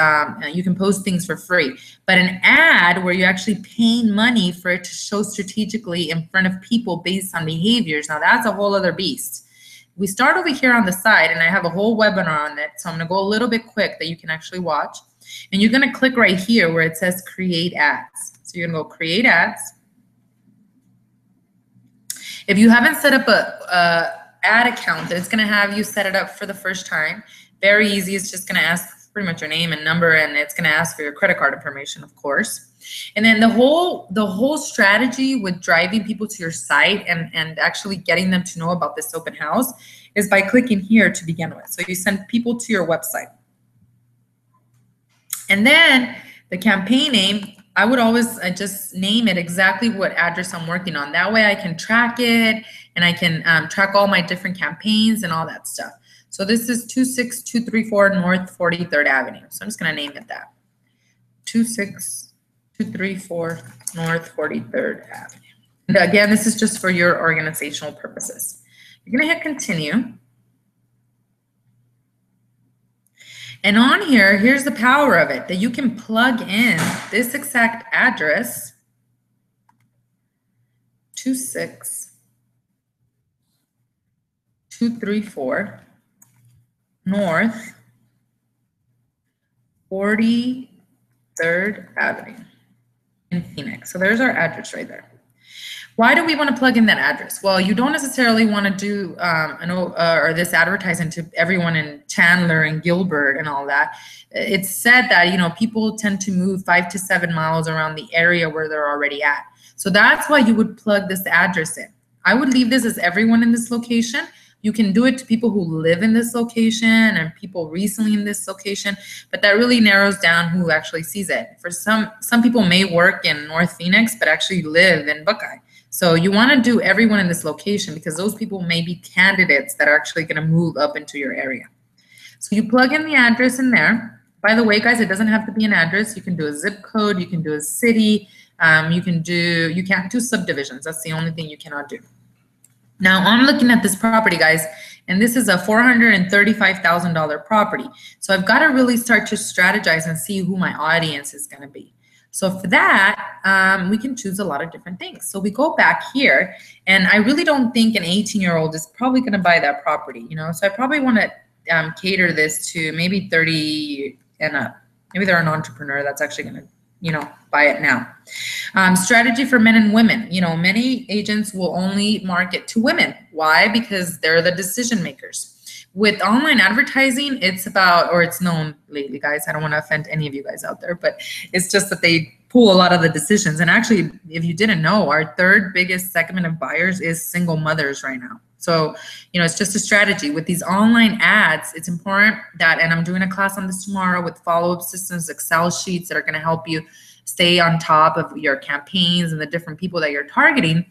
you can post things for free. But an ad where you're actually paying money for it to show strategically in front of people based on behaviors, now that's a whole other beast. We start over here on the side, and I have a whole webinar on it, so I'm gonna go a little bit quick that you can actually watch. And you're gonna click right here where it says create ads. So you're gonna go create ads. If you haven't set up a ad account, it's gonna have you set it up for the first time. Very easy, it's just gonna ask pretty much your name and number, and it's gonna ask for your credit card information, of course. And then the whole strategy with driving people to your site and actually getting them to know about this open house is by clicking here to begin with. So you send people to your website. And then the campaign name, I would always just name it exactly what address I'm working on. That way I can track it, and I can track all my different campaigns and all that stuff. So this is 26234 North 43rd Avenue. So I'm just gonna name it that. 26234 North 43rd Avenue. And again, this is just for your organizational purposes. You're gonna hit continue. And on here, here's the power of it, that you can plug in this exact address, 26234 North 43rd Avenue in Phoenix. So there's our address right there. Why do we want to plug in that address? Well, you don't necessarily want to do this advertising to everyone in Chandler and Gilbert and all that. It's said that, you know, people tend to move 5 to 7 miles around the area where they're already at. So that's why you would plug this address in. I would leave this as everyone in this location. You can do it to people who live in this location and people recently in this location, but that really narrows down who actually sees it. For some people may work in North Phoenix, but actually live in Buckeye. So you want to do everyone in this location because those people may be candidates that are actually going to move up into your area. So you plug in the address in there. By the way, guys, it doesn't have to be an address. You can do a zip code. You can do a city. You can't do subdivisions. That's the only thing you cannot do. Now I'm looking at this property, guys, and this is a $435,000 property. So I've got to really start to strategize and see who my audience is going to be. So for that, we can choose a lot of different things. So we go back here, and I really don't think an 18-year-old is probably going to buy that property, you know. So I probably want to cater this to maybe 30 and up. Maybe they're an entrepreneur that's actually going to, you know, buy it now. Strategy for men and women. You know, many agents will only market to women. Why? Because they're the decision makers. With online advertising, it's about, or it's known lately, guys, I don't want to offend any of you guys out there, but it's just that they pull a lot of the decisions. And actually, if you didn't know, our third biggest segment of buyers is single mothers right now. So, you know, it's just a strategy. With these online ads, it's important that, and I'm doing a class on this tomorrow with follow-up systems, Excel sheets that are going to help you stay on top of your campaigns and the different people that you're targeting.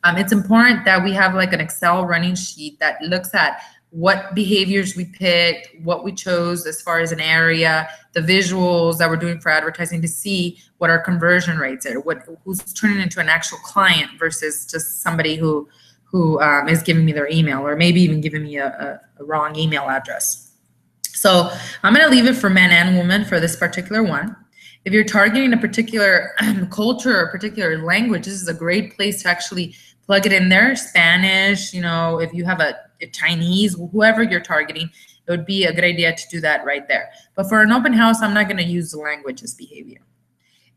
It's important that we have like an Excel running sheet that looks at what behaviors we picked, what we chose as far as an area, the visuals that we're doing for advertising to see what our conversion rates are, who's turning into an actual client versus just somebody who who is giving me their email, or maybe even giving me a wrong email address. So I'm going to leave it for men and women for this particular one. If you're targeting a particular culture or a particular language, this is a great place to actually plug it in there. Spanish, you know, if you have a Chinese, whoever you're targeting, it would be a good idea to do that right there. But for an open house, I'm not going to use the language as behavior.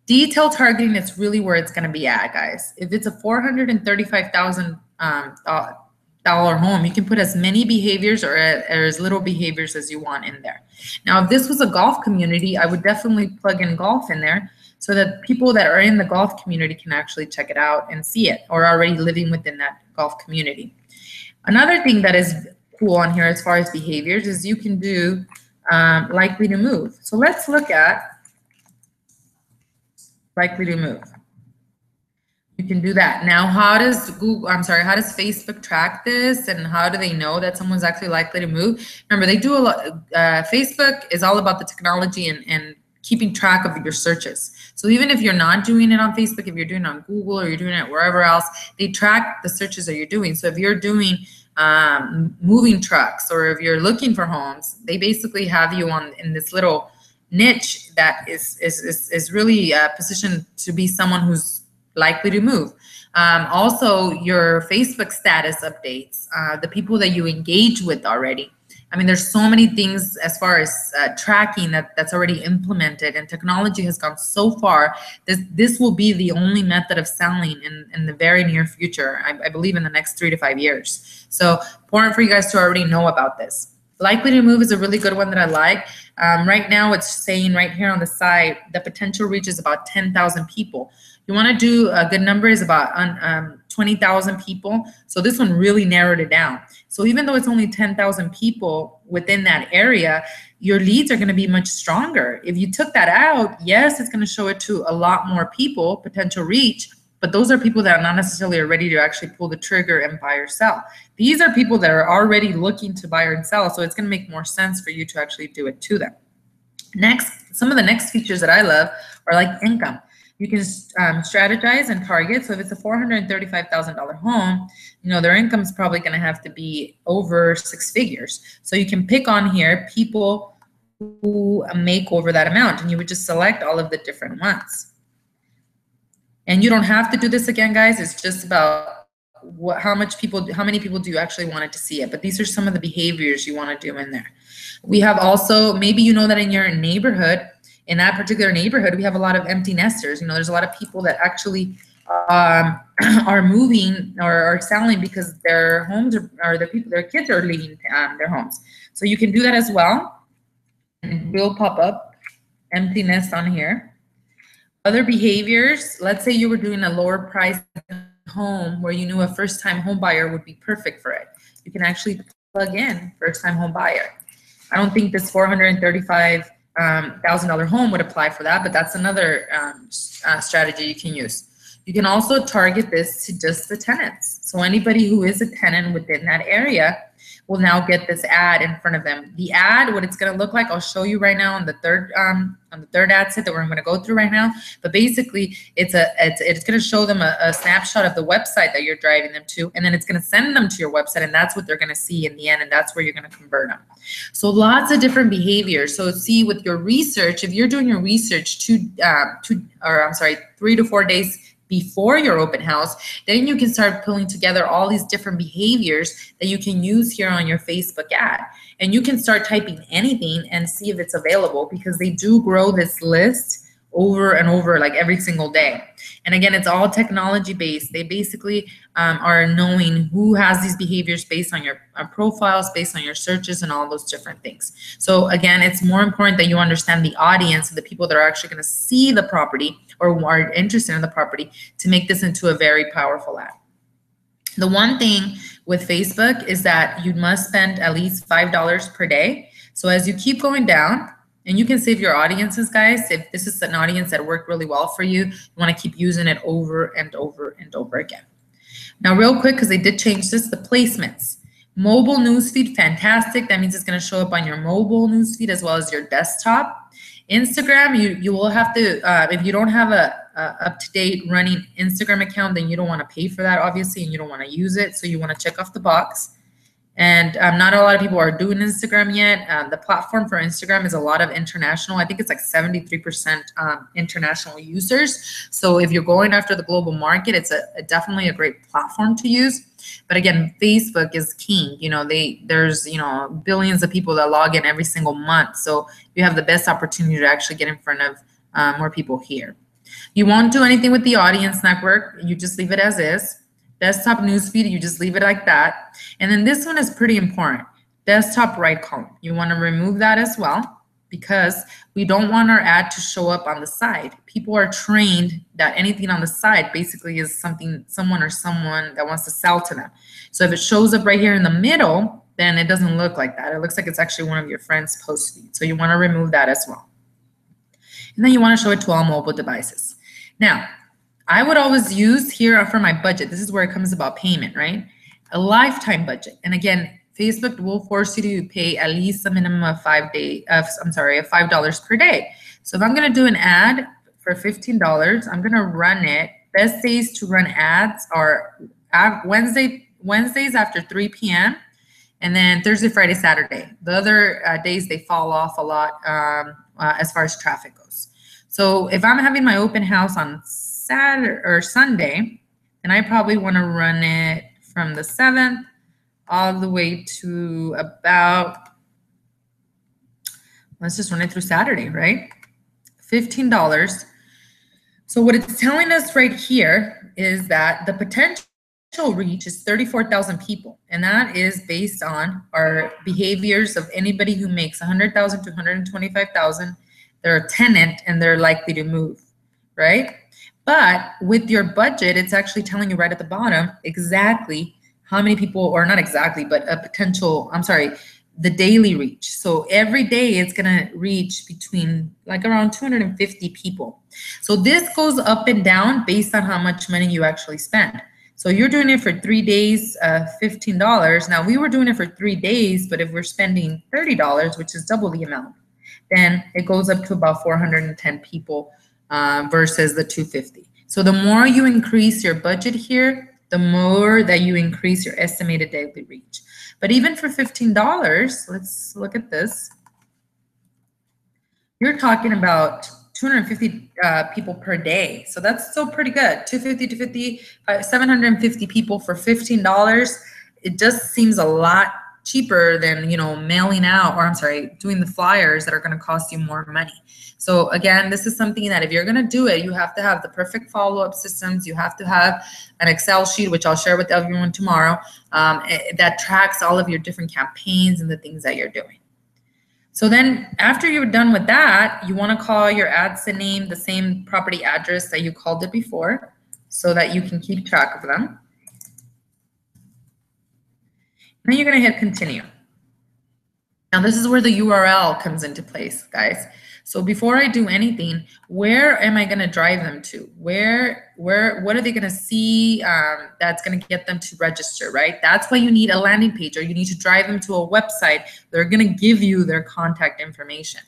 Detail targeting is really where it's going to be at, guys. If it's a $435,000 home, you can put as many behaviors or as little behaviors as you want in there. Now, if this was a golf community, I would definitely plug in golf in there so that people that are in the golf community can actually check it out and see it, or already living within that golf community. Another thing that is cool on here as far as behaviors is you can do likely to move. So let's look at likely to move. You can do that. Now, how does how does Facebook track this, and how do they know that someone's actually likely to move? Remember, they do a lot. Facebook is all about the technology and keeping track of your searches. So even if you're not doing it on Facebook, if you're doing it on Google or you're doing it wherever else, they track the searches that you're doing. So if you're doing moving trucks, or if you're looking for homes, they basically have you on in this little niche that is really positioned to be someone who's likely to move. Also, your Facebook status updates, the people that you engage with already. I mean, there's so many things as far as tracking that's already implemented, and technology has gone so far. This will be the only method of selling in the very near future, I believe in the next 3 to 5 years. So important for you guys to already know about this. Likely to move is a really good one that I like. Right now, it's saying right here on the side, the potential reach is about 10,000 people. You want to do a good number is about 20,000 people. So this one really narrowed it down. So even though it's only 10,000 people within that area, your leads are going to be much stronger. If you took that out, yes, it's going to show it to a lot more people, potential reach, but those are people that are not necessarily ready to actually pull the trigger and buy or sell. These are people that are already looking to buy or sell, so it's going to make more sense for you to actually do it to them. Next, some of the next features that I love are like income. You can strategize and target. So if it's a $435,000 home, you know, their income is probably going to have to be over 6 figures. So you can pick on here people who make over that amount, and you would just select all of the different ones. And you don't have to do this again, guys. It's just about how many people do you actually want it to see it. But these are some of the behaviors you want to do in there. We have also, maybe you know that in your neighborhood, in that particular neighborhood, we have a lot of empty nesters. You know, there's a lot of people that actually are moving or are selling because their homes or their kids are leaving their homes. So you can do that as well. And will pop up empty nest on here. Other behaviors, let's say you were doing a lower price home where you knew a first-time home buyer would be perfect for it. You can actually plug in first-time home buyer. I don't think this $435,000 home would apply for that, but that's another strategy you can use. You can also target this to just the tenants. So anybody who is a tenant within that area will now get this ad in front of them. The ad, what it's going to look like, I'll show you right now on the third ad set that we're going to go through right now. But basically, it's going to show them a snapshot of the website that you're driving them to, and then it's going to send them to your website, and that's what they're going to see in the end, and that's where you're going to convert them. So lots of different behaviors. So see, with your research, if you're doing your research 3 to 4 days before your open house, then you can start pulling together all these different behaviors that you can use here on your Facebook ad. And you can start typing anything and see if it's available, because they do grow this list over and over, like every single day. And again, it's all technology based. They basically are knowing who has these behaviors based on your profiles, based on your searches, and all those different things. So again, it's more important that you understand the audience, the people that are actually going to see the property or who are interested in the property, to make this into a very powerful ad. The one thing with Facebook is that you must spend at least $5 per day. So as you keep going down, and you can save your audiences, guys. If this is an audience that worked really well for you, you want to keep using it over and over and over again. Now, real quick, because they did change this, the placements. Mobile newsfeed, fantastic. That means it's going to show up on your mobile newsfeed as well as your desktop. Instagram, you will have to, if you don't have up-to-date running Instagram account, then you don't want to pay for that, obviously, and you don't want to use it. So you want to check off the box. And not a lot of people are doing Instagram yet. The platform for Instagram is a lot of international. I think it's like 73% international users. So if you're going after the global market, it's definitely a great platform to use. But again, Facebook is king. You know, there's billions of people that log in every single month. So you have the best opportunity to actually get in front of more people here. You won't do anything with the audience network. You just leave it as is. Desktop newsfeed, you just leave it like that. And then this one is pretty important. Desktop right column. You want to remove that as well because we don't want our ad to show up on the side. People are trained that anything on the side basically is someone that wants to sell to them. So if it shows up right here in the middle, then it doesn't look like that. It looks like it's actually one of your friends' post feeds. So you want to remove that as well. And then you want to show it to all mobile devices. Now, I would always use here for my budget. This is where it comes about payment, right? A lifetime budget. And again, Facebook will force you to pay at least a minimum of $5 per day. So if I'm going to do an ad for $15, I'm going to run it. Best days to run ads are Wednesdays after 3 p.m. and then Thursday, Friday, Saturday. The other days they fall off a lot as far as traffic goes. So if I'm having my open house on Saturday or Sunday, and I probably want to run it from the 7th all the way to about, let's just run it through Saturday, right? $15. So what it's telling us right here is that the potential reach is 34,000 people, and that is based on our behaviors of anybody who makes 100,000 to 125,000. They're a tenant and they're likely to move, right? But with your budget, it's actually telling you right at the bottom exactly how many people, or not exactly, but the daily reach. So every day it's gonna reach between like around 250 people. So this goes up and down based on how much money you actually spend. So you're doing it for 3 days, $15. Now we were doing it for 3 days, but if we're spending $30, which is double the amount, then it goes up to about 410 people versus the 250. So the more you increase your budget here, the more that you increase your estimated daily reach. But even for $15, let's look at this. You're talking about 250 people per day. So that's still pretty good. 250 to 50, 750 people for $15. It just seems a lot cheaper than, mailing out, doing the flyers that are going to cost you more money. So again, this is something that if you're going to do it, you have to have the perfect follow-up systems. You have to have an Excel sheet, which I'll share with everyone tomorrow, that tracks all of your different campaigns and the things that you're doing. So then after you're done with that, you want to call your ads the name, the same property address that you called it before, so that you can keep track of them. Then you're going to hit continue. Now this is where the URL comes into place, guys. So before I do anything, where am I going to drive them to? What are they going to see that's going to get them to register, right? That's why you need a landing page, or you need to drive them to a website. They're going to give you their contact information.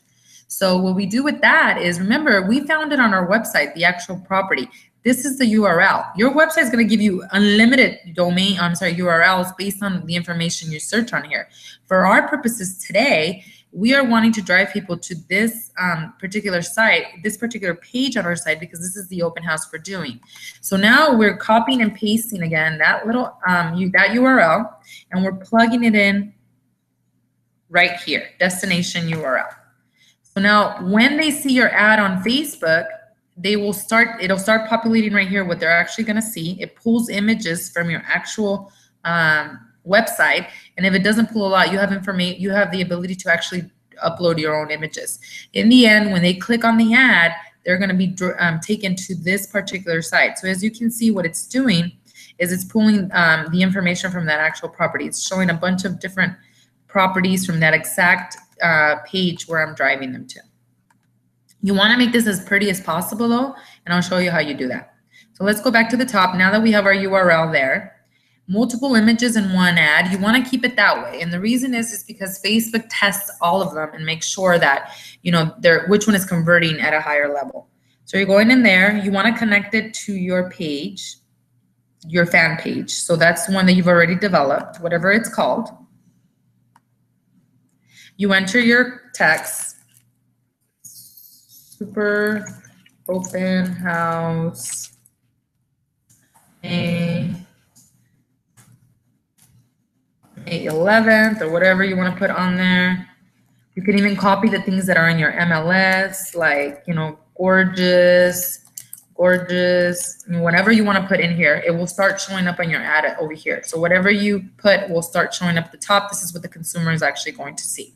So what we do with that is, remember, we found it on our website, the actual property. This is the URL. Your website is going to give you unlimited URLs based on the information you search on here. For our purposes today, we are wanting to drive people to this particular site, this particular page on our site, because this is the open house we're doing. So now we're copying and pasting again that little that URL, and we're plugging it in right here, destination URL. So now when they see your ad on Facebook, it'll start populating right here what they're actually going to see. It pulls images from your actual website, and if it doesn't pull a lot, you have the ability to actually upload your own images. In the end, when they click on the ad, they're going to be taken to this particular site. So as you can see, what it's doing is it's pulling the information from that actual property. It's showing a bunch of different properties from that exact page where I'm driving them to. You want to make this as pretty as possible though, and I'll show you how you do that. So let's go back to the top. Now that we have our URL there, multiple images in one ad, you want to keep it that way. And the reason is because Facebook tests all of them and makes sure that, which one is converting at a higher level. So you're going in there. You want to connect it to your page, your fan page. So that's the one that you've already developed, whatever it's called. You enter your text, Super Open House, May 11th, or whatever you want to put on there. You can even copy the things that are in your MLS, like, you know, gorgeous, and whatever you want to put in here, it will start showing up on your ad over here. So whatever you put will start showing up at the top. This is what the consumer is actually going to see.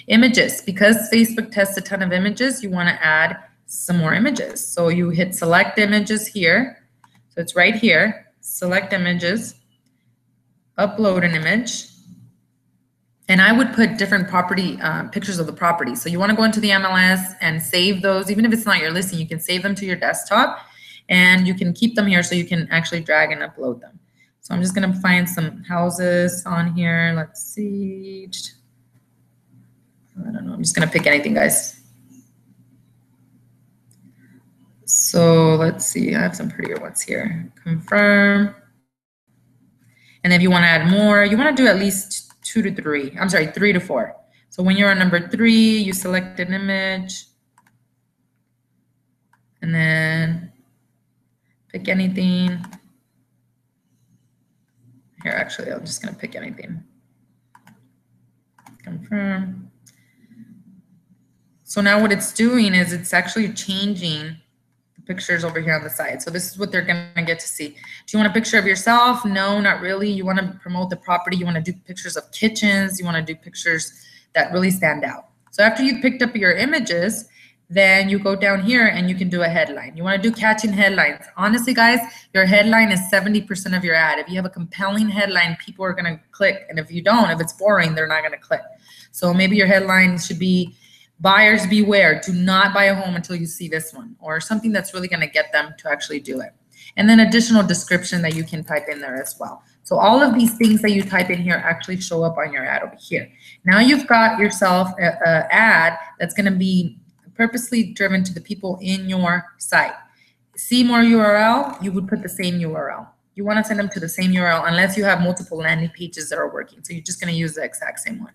Images, because Facebook tests a ton of images, you want to add some more images. So you hit select images here. So it's right here, select images, upload an image. And I would put different property, pictures of the property. So you want to go into the MLS and save those. Even if it's not your listing, you can save them to your desktop and you can keep them here so you can actually drag and upload them. So I'm just going to find some houses on here. Let's see. I don't know. I'm just going to pick anything, guys. So let's see. I have some prettier ones here. Confirm. And if you want to add more, you want to do at least 2 to 3. I'm sorry, 3 to 4. So when you're on number 3, you select an image and then pick anything. Here, actually, I'm just going to pick anything. Confirm. So now what it's doing is it's actually changing the pictures over here on the side. So this is what they're going to get to see. Do you want a picture of yourself? No, not really. You want to promote the property. You want to do pictures of kitchens. You want to do pictures that really stand out. So after you've picked up your images, then you go down here and you can do a headline. You want to do catching headlines. Honestly, guys, your headline is 70% of your ad. If you have a compelling headline, people are going to click. And if you don't, if it's boring, they're not going to click. So maybe your headline should be, buyers beware, do not buy a home until you see this one, or something that's really going to get them to actually do it. And then additional description that you can type in there as well. So all of these things that you type in here actually show up on your ad over here. Now you've got yourself an ad that's going to be purposely driven to the people in your site. See more URL, you would put the same URL. You want to send them to the same URL unless you have multiple landing pages that are working. So you're just going to use the exact same one.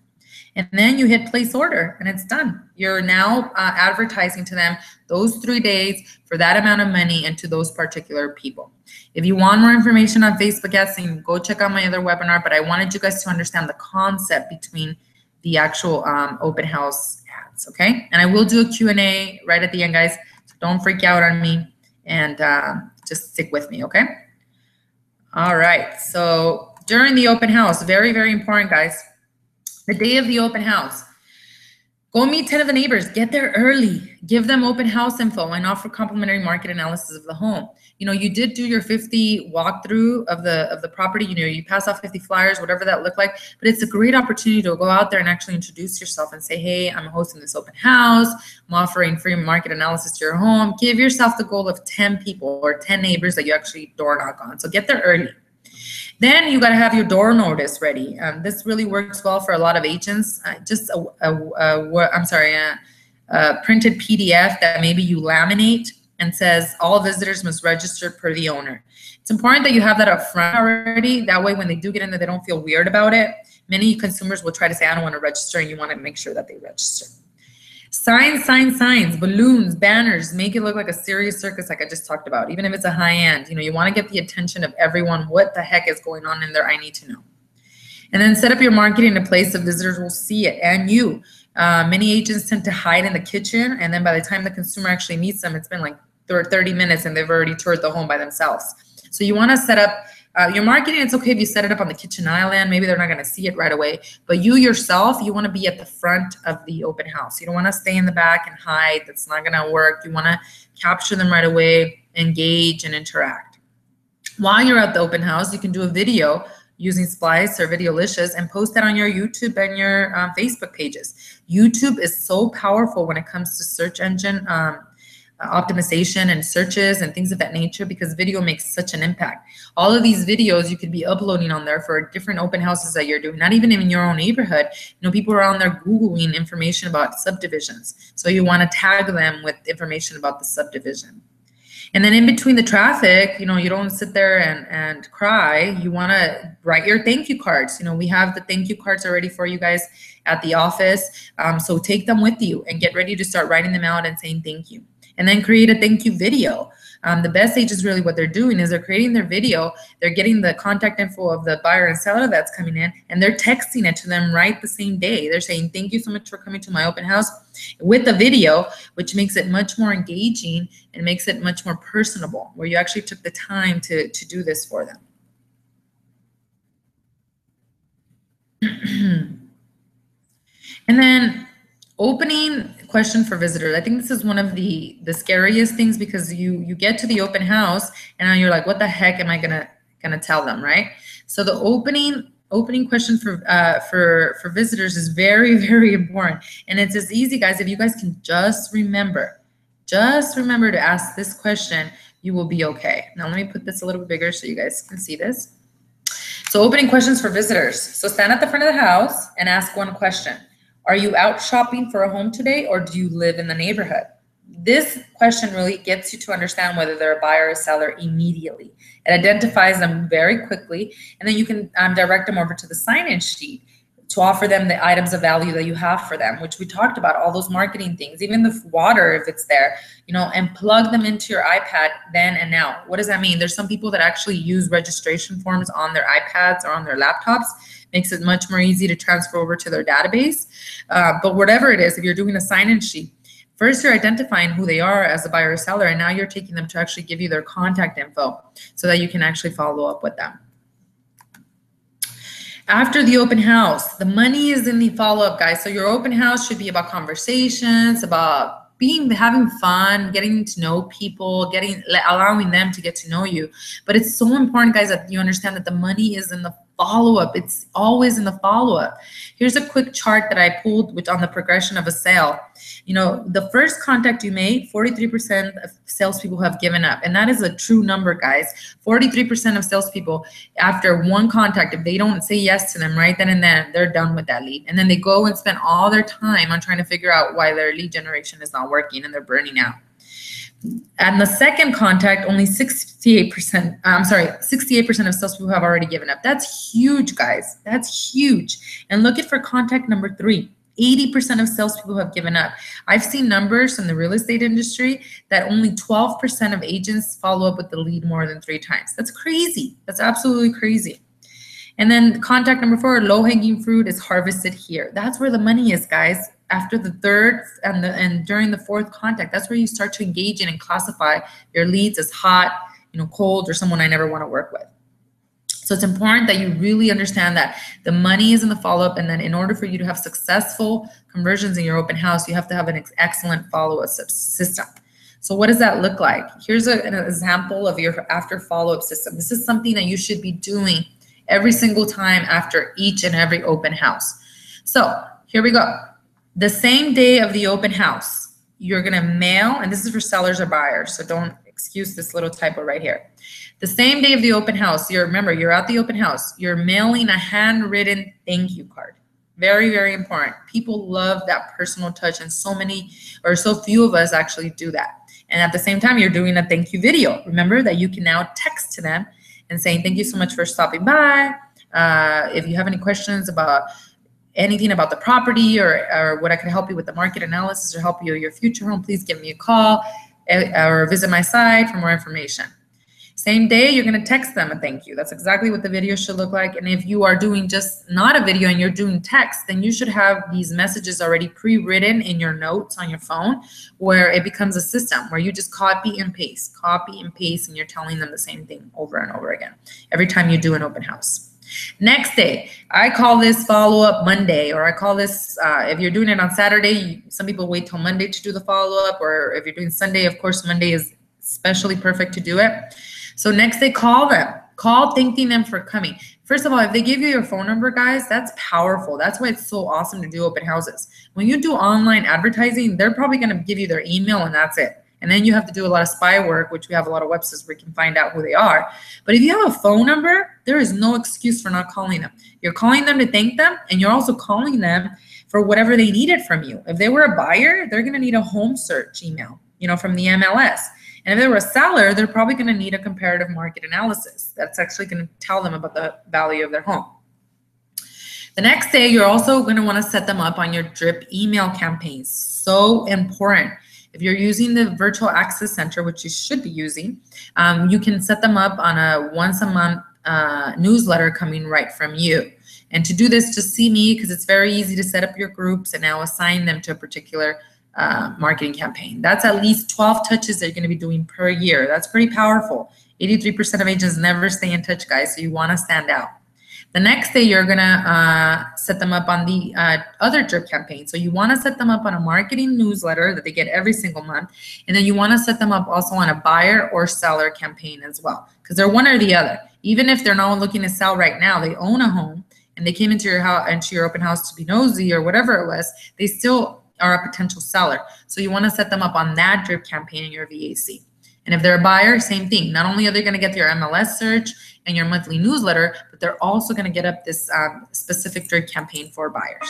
And then you hit place order and it's done. You're now advertising to them those 3 days for that amount of money and to those particular people. If you want more information on Facebook ads, then go check out my other webinar, but I wanted you guys to understand the concept between the actual open house ads, okay? And I will do a Q&A right at the end, guys, so don't freak out on me and just stick with me, okay? All right, so during the open house, very, very important, guys. The day of the open house, go meet 10 of the neighbors, get there early, give them open house info and offer complimentary market analysis of the home. You know, you did do your 50 walkthrough of the property, you know, you pass off 50 flyers, whatever that looked like, but it's a great opportunity to go out there and actually introduce yourself and say, hey, I'm hosting this open house, I'm offering free market analysis to your home. Give yourself the goal of 10 people or 10 neighbors that you actually door knock on. So get there early. Then you got to have your door notice ready. This really works well for a lot of agents. Just a printed PDF that maybe you laminate and says all visitors must register per the owner. It's important that you have that up front already. That way when they do get in there, they don't feel weird about it. Many consumers will try to say, I don't want to register, and you want to make sure that they register. Signs, balloons, banners, make it look like a serious circus like I just talked about. Even if it's a high end, you know, you want to get the attention of everyone. What the heck is going on in there? I need to know. And then set up your marketing in a place that visitors will see it and you. Many agents tend to hide in the kitchen, and then by the time the consumer actually meets them, it's been like 30 minutes and they've already toured the home by themselves. So you want to set up your marketing. It's okay if you set it up on the kitchen island. Maybe they're not going to see it right away. But you yourself, you want to be at the front of the open house. You don't want to stay in the back and hide. That's not going to work. You want to capture them right away, engage, and interact. While you're at the open house, you can do a video using Splice or Videolicious and post that on your YouTube and your Facebook pages. YouTube is so powerful when it comes to search engine optimization and searches and things of that nature, because video makes such an impact. All of these videos you could be uploading on there for different open houses that you're doing, not even in your own neighborhood. You know, people are on there Googling information about subdivisions. So you want to tag them with information about the subdivision. And then in between the traffic, you know, you don't sit there and cry. You want to write your thank you cards. You know, we have the thank you cards already for you guys at the office. So take them with you and get ready to start writing them out and saying thank you. And then create a thank you video. The best agents really what they're doing is they're creating their video, they're getting the contact info of the buyer and seller that's coming in, and they're texting it to them right the same day. They're saying, thank you so much for coming to my open house, with a video, which makes it much more engaging and makes it much more personable, where you actually took the time to do this for them. And then opening question for visitors. I think this is one of the scariest things, because you get to the open house and now you're like, what the heck am I gonna tell them, right? So the opening question for visitors is very, very important. And it's as easy, guys, if you guys can just remember to ask this question, you will be okay. Now let me put this a little bit bigger so you guys can see this. So opening questions for visitors. So stand at the front of the house and ask one question. Are you out shopping for a home today, or do you live in the neighborhood? This question really gets you to understand whether they're a buyer or seller immediately. It identifies them very quickly, and then you can direct them over to the sign-in sheet to offer them the items of value that you have for them, which we talked about, all those marketing things, even the water if it's there, you know, and plug them into your iPad then and now. What does that mean? There's some people that actually use registration forms on their iPads or on their laptops. Makes it much more easy to transfer over to their database. But whatever it is, if you're doing a sign-in sheet, first you're identifying who they are as a buyer or seller, and now you're taking them to actually give you their contact info so that you can actually follow up with them. After the open house, the money is in the follow-up, guys. So your open house should be about conversations, about having fun, getting to know people, allowing them to get to know you. But it's so important, guys, that you understand that the money is in the follow-up. It's always in the follow-up. Here's a quick chart that I pulled on the progression of a sale. You know, the first contact you made, 43% of salespeople have given up. And that is a true number, guys. 43% of salespeople, after one contact, if they don't say yes to them right then and then, they're done with that lead. And then they go and spend all their time on trying to figure out why their lead generation is not working and they're burning out. And the second contact, only 68%, 68% of salespeople have already given up. That's huge, guys. That's huge. And look at for contact number 3. 80% of salespeople have given up. I've seen numbers in the real estate industry that only 12% of agents follow up with the lead more than 3 times. That's crazy. That's absolutely crazy. And then contact number 4, low-hanging fruit is harvested here. That's where the money is, guys. After the third and during the 4th contact, that's where you start to engage in and classify your leads as hot, you know, cold, or someone I never want to work with. So it's important that you really understand that the money is in the follow-up, and then in order for you to have successful conversions in your open house, you have to have an excellent follow-up system. So what does that look like? Here's an example of your after follow-up system. This is something that you should be doing every single time after each and every open house. So here we go. The same day of the open house, you're gonna mail, and this is for sellers or buyers, so don't excuse this little typo right here. The same day of the open house, remember, you're at the open house, you're mailing a handwritten thank you card. Very, very important. People love that personal touch, and so few of us actually do that. And at the same time, you're doing a thank you video. Remember that you can now text to them and saying, thank you so much for stopping by. If you have any questions about anything about the property or what I can help you with the market analysis or help you with your future home, please give me a call or visit my site for more information. Same day, you're going to text them a thank you. That's exactly what the video should look like. And if you are doing just not a video and you're doing text, then you should have these messages already pre-written in your notes on your phone, where it becomes a system where you just copy and paste, and you're telling them the same thing over and over again every time you do an open house. Next day, I call this follow-up Monday, or I call this, if you're doing it on Saturday, some people wait till Monday to do the follow-up, or if you're doing Sunday, of course, Monday is especially perfect to do it. So next day, call them. Call thanking them for coming. First of all, if they give you your phone number, guys, that's powerful. That's why it's so awesome to do open houses. When you do online advertising, they're probably going to give you their email and that's it. And then you have to do a lot of spy work, which we have a lot of websites where you can find out who they are. But if you have a phone number, there is no excuse for not calling them. You're calling them to thank them, and you're also calling them for whatever they needed from you. If they were a buyer, they're going to need a home search email, from the MLS. And if they were a seller, they're probably going to need a comparative market analysis. That's actually going to tell them about the value of their home. The next day, you're also going to want to set them up on your drip email campaigns. So important. If you're using the Virtual Access Center, which you should be using, you can set them up on a once a month newsletter coming right from you. And to do this, just see me, because it's very easy to set up your groups and now assign them to a particular marketing campaign. That's at least 12 touches that you're going to be doing per year. That's pretty powerful. 83% of agents never stay in touch, guys, so you want to stand out. The next day, you're going to set them up on the other drip campaign. So you want to set them up on a marketing newsletter that they get every single month. And then you want to set them up also on a buyer or seller campaign as well, because they're one or the other. Even if they're not looking to sell right now, they own a home and they came into your house, into your open house to be nosy or whatever it was, they still are a potential seller. So you want to set them up on that drip campaign in your VAC. And if they're a buyer, same thing. Not only are they going to get your MLS search and your monthly newsletter, but they're also going to get up this specific drip campaign for buyers.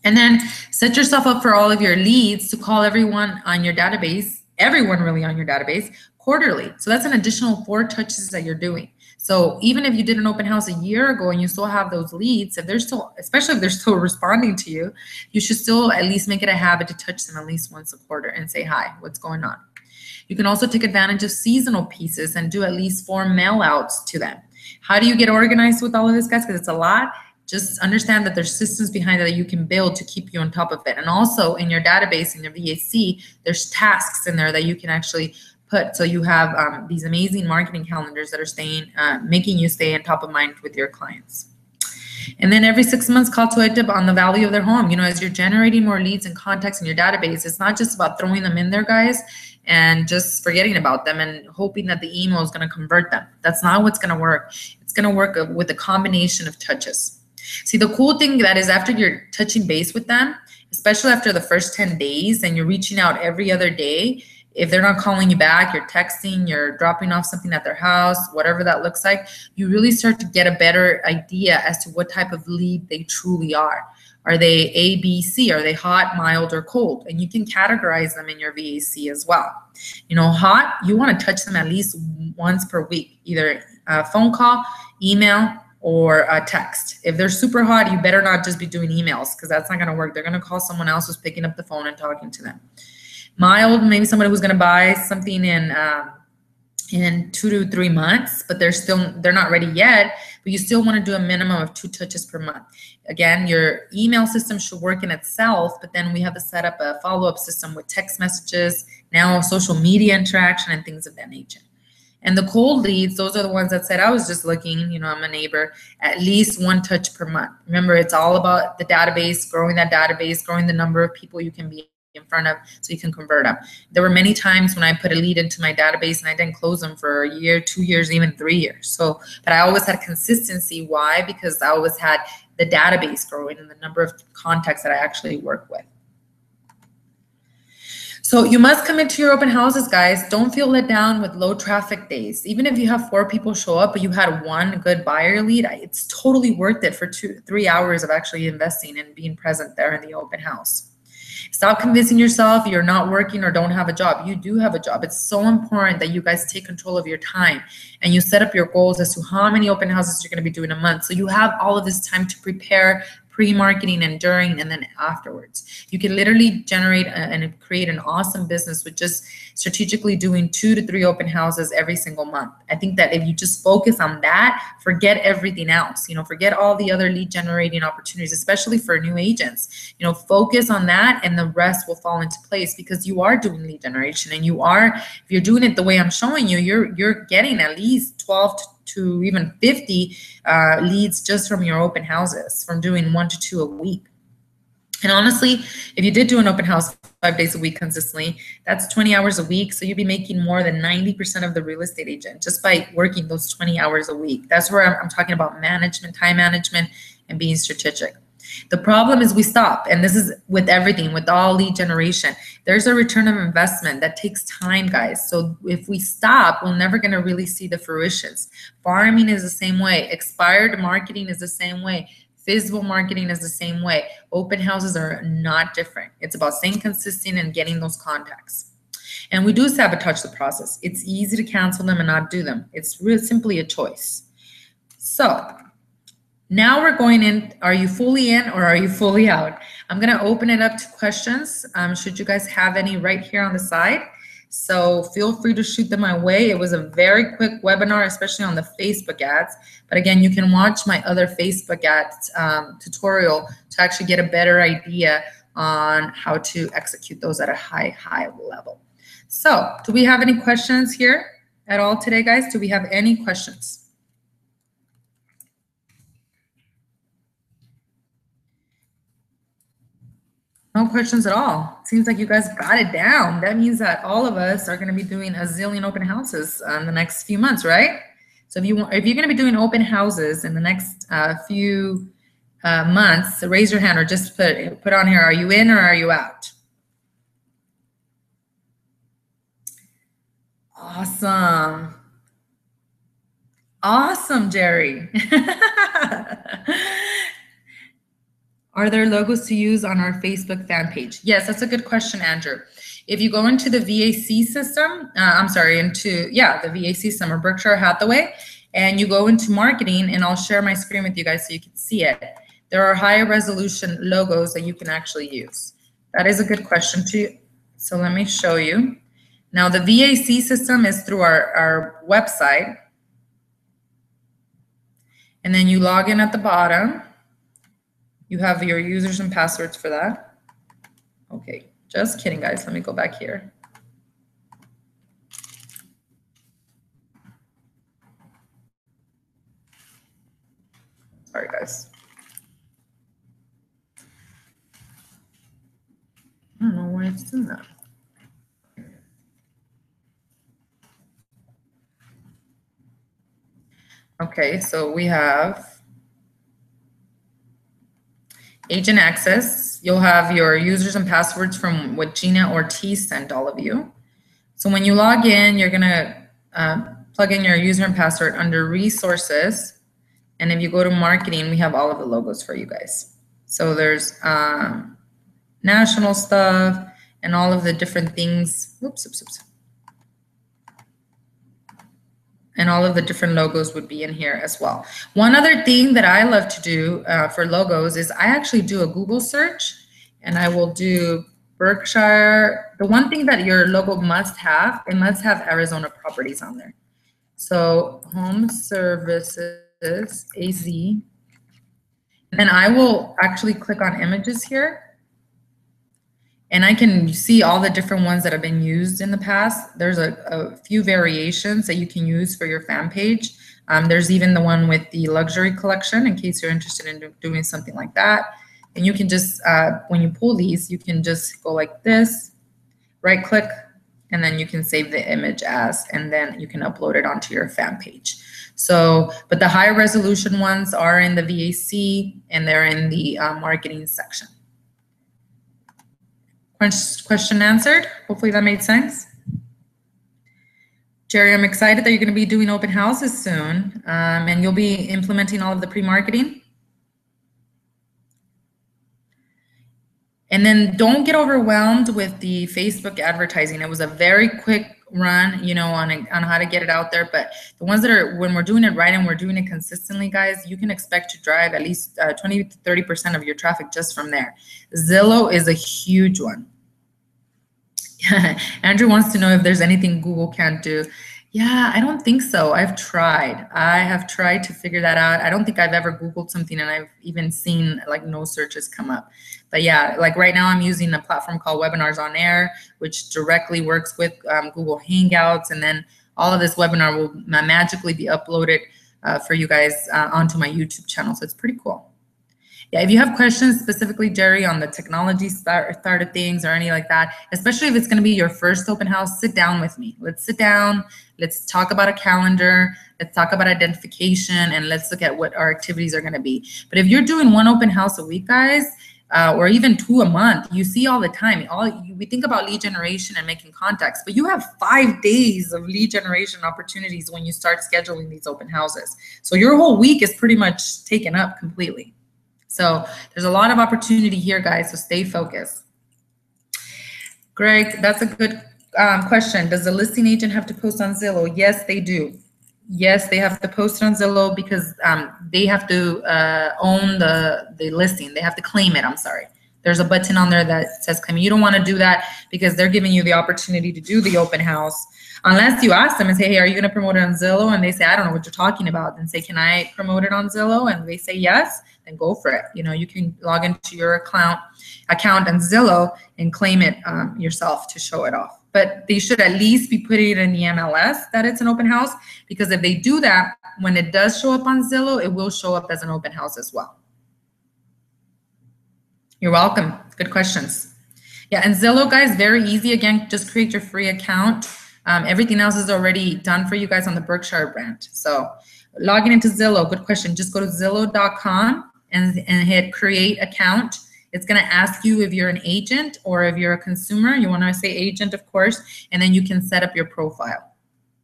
And then set yourself up for all of your leads to call everyone on your database, everyone really on your database, quarterly. So that's an additional 4 touches that you're doing. So even if you did an open house a year ago and you still have those leads, if they're still, especially if they're still responding to you, you should still at least make it a habit to touch them at least once a quarter and say, hi, what's going on? You can also take advantage of seasonal pieces and do at least 4 mail outs to them. How do you get organized with all of this, guys? Because it's a lot. Just understand that there's systems behind it that you can build to keep you on top of it. And also in your database, in your VAC, there's tasks in there that you can actually put. So you have these amazing marketing calendars that are making you stay on top of mind with your clients. And then every 6 months, call to active on the value of their home. As you're generating more leads and contacts in your database, it's not just about throwing them in there, guys, and just forgetting about them and hoping that the email is going to convert them. That's not what's going to work. It's going to work with a combination of touches. See, the cool thing that is after you're touching base with them, especially after the first 10 days and you're reaching out every other day, if they're not calling you back, you're texting, you're dropping off something at their house, whatever that looks like, you really start to get a better idea as to what type of lead they truly are. Are they A, B, C? Are they hot, mild, or cold? And you can categorize them in your VAC as well. Hot, you want to touch them at least once per week, either a phone call, email, or a text. If they're super hot, you better not just be doing emails, because that's not going to work. They're going to call someone else who's picking up the phone and talking to them. Mild, maybe somebody who's going to buy something in 2 to 3 months, but they're not ready yet, but you still want to do a minimum of 2 touches per month. Again, your email system should work in itself, but then we have to set up a follow-up system with text messages, now social media interaction, and things of that nature. And the cold leads, those are the ones that said, I was just looking, I'm a neighbor, at least 1 touch per month. Remember, it's all about the database, growing the number of people you can be in front of so you can convert them. There were many times when I put a lead into my database and I didn't close them for a year, 2 years, even 3 years. But I always had consistency. Why? Because I always had the database growing and the number of contacts that I actually work with. So you must commit to your open houses, guys. Don't feel let down with low traffic days. Even if you have 4 people show up, but you had 1 good buyer lead, it's totally worth it for 2-3 hours of actually investing and being present there in the open house. Stop convincing yourself you're not working or don't have a job. You do have a job. It's so important that you guys take control of your time and you set up your goals as to how many open houses you're going to be doing a month. So you have all of this time to prepare pre-marketing and during and then afterwards. You can literally generate and create an awesome business with just strategically doing 2 to 3 open houses every single month. I think that if you just focus on that, forget everything else, forget all the other lead generating opportunities, especially for new agents, focus on that and the rest will fall into place, because you are doing lead generation and if you're doing it the way I'm showing you, you're getting at least 12 to even 50 leads just from your open houses, from doing 1 to 2 a week. And honestly, if you did do an open house 5 days a week consistently, that's 20 hours a week. So you'd be making more than 90% of the real estate agent just by working those 20 hours a week. That's where I'm talking about management, time management, and being strategic. The problem is we stop, and this is with everything, with all lead generation. There's a return of investment that takes time, guys. So if we stop, we're never going to really see the fruitions. Farming is the same way. Expired marketing is the same way. Visible marketing is the same way. Open houses are not different. It's about staying consistent and getting those contacts. And we do sabotage the process. It's easy to cancel them and not do them. It's really simply a choice. So now we're going in. Are you fully in or are you fully out? I'm going to open it up to questions. Should you guys have any right here on the side. So feel free to shoot them my way. It was a very quick webinar, especially on the Facebook ads. But again, you can watch my other Facebook ads tutorial to actually get a better idea on how to execute those at a high level. So do we have any questions here at all today, guys? Do we have any questions? No questions at all. Seems like you guys got it down. That means that all of us are going to be doing a zillion open houses in the next few months, right? So if you're going to be doing open houses in the next few months, so raise your hand or just put on here, are you in or are you out? Awesome. Awesome, Jerry. Are there logos to use on our Facebook fan page? Yes, that's a good question, Andrew. If you go into the VAC system, the VAC system or Berkshire Hathaway, and you go into marketing, and I'll share my screen with you guys so you can see it. There are higher resolution logos that you can actually use. That is a good question too. So let me show you. Now the VAC system is through our website. And then you log in at the bottom. You have your users and passwords for that. Okay, just kidding, guys. Let me go back here. Sorry, guys. I don't know why it's doing that. Okay, so we have agent access. You'll have your users and passwords from what Gina Ortiz sent all of you. So when you log in, you're gonna plug in your user and password under resources. And if you go to marketing, we have all of the logos for you guys. So there's national stuff and all of the different things. Oops. And all of the different logos would be in here as well. One other thing that I love to do for logos is I actually do a Google search, and I will do Berkshire. The one thing that your logo must have, it must have Arizona properties on there. So Home Services, AZ. And I will actually click on images here. And I can see all the different ones that have been used in the past. There's a few variations that you can use for your fan page. There's even the one with the luxury collection in case you're interested in doing something like that. And you can just, when you pull these, you can just go like this, right click, and then you can save the image as, and then you can upload it onto your fan page. So, but the high resolution ones are in the VAC and they're in the marketing section. Question answered. Hopefully that made sense. Jerry, I'm excited that you're going to be doing open houses soon, and you'll be implementing all of the pre-marketing. And then don't get overwhelmed with the Facebook advertising. It was a very quick run, you know, on how to get it out there. But the ones that are, when we're doing it right and we're doing it consistently, guys, you can expect to drive at least 20 to 30% of your traffic just from there. Zillow is a huge one. Andrew wants to know if there's anything Google can't do. Yeah, I don't think so. I have tried to figure that out. I don't think I've ever Googled something and I've even seen like no searches come up. But yeah, like right now I'm using a platform called Webinars on Air, which directly works with Google Hangouts. And then all of this webinar will magically be uploaded for you guys onto my YouTube channel. So it's pretty cool. Yeah, if you have questions specifically, Jerry, on the technology start of things or any like that, especially if it's going to be your first open house, sit down with me. Let's sit down. Let's talk about a calendar. Let's talk about identification, and let's look at what our activities are going to be. But if you're doing one open house a week, guys, or even 2 a month, you see all the time. We think about lead generation and making contacts, but you have 5 days of lead generation opportunities when you start scheduling these open houses. So your whole week is pretty much taken up completely. So there's a lot of opportunity here, guys, so stay focused. Greg, that's a good question. Does the listing agent have to post on Zillow? Yes, they do. Yes, they have to post on Zillow because they have to own the listing. They have to claim it, I'm sorry. There's a button on there that says claim. You don't want to do that because they're giving you the opportunity to do the open house. Unless you ask them and say, hey, are you going to promote it on Zillow? And they say, I don't know what you're talking about. Then say, can I promote it on Zillow? And they say yes, then go for it. You know, you can log into your account on Zillow and claim it yourself to show it off. But they should at least be putting it in the MLS that it's an open house, because if they do that, when it does show up on Zillow, it will show up as an open house as well. You're welcome. Good questions. Yeah, and Zillow, guys, very easy. Again, just create your free account. Everything else is already done for you guys on the Berkshire brand. So logging into Zillow, good question. Just go to Zillow.com and hit create account. It's going to ask you if you're an agent or if you're a consumer. You want to say agent, of course, and then you can set up your profile.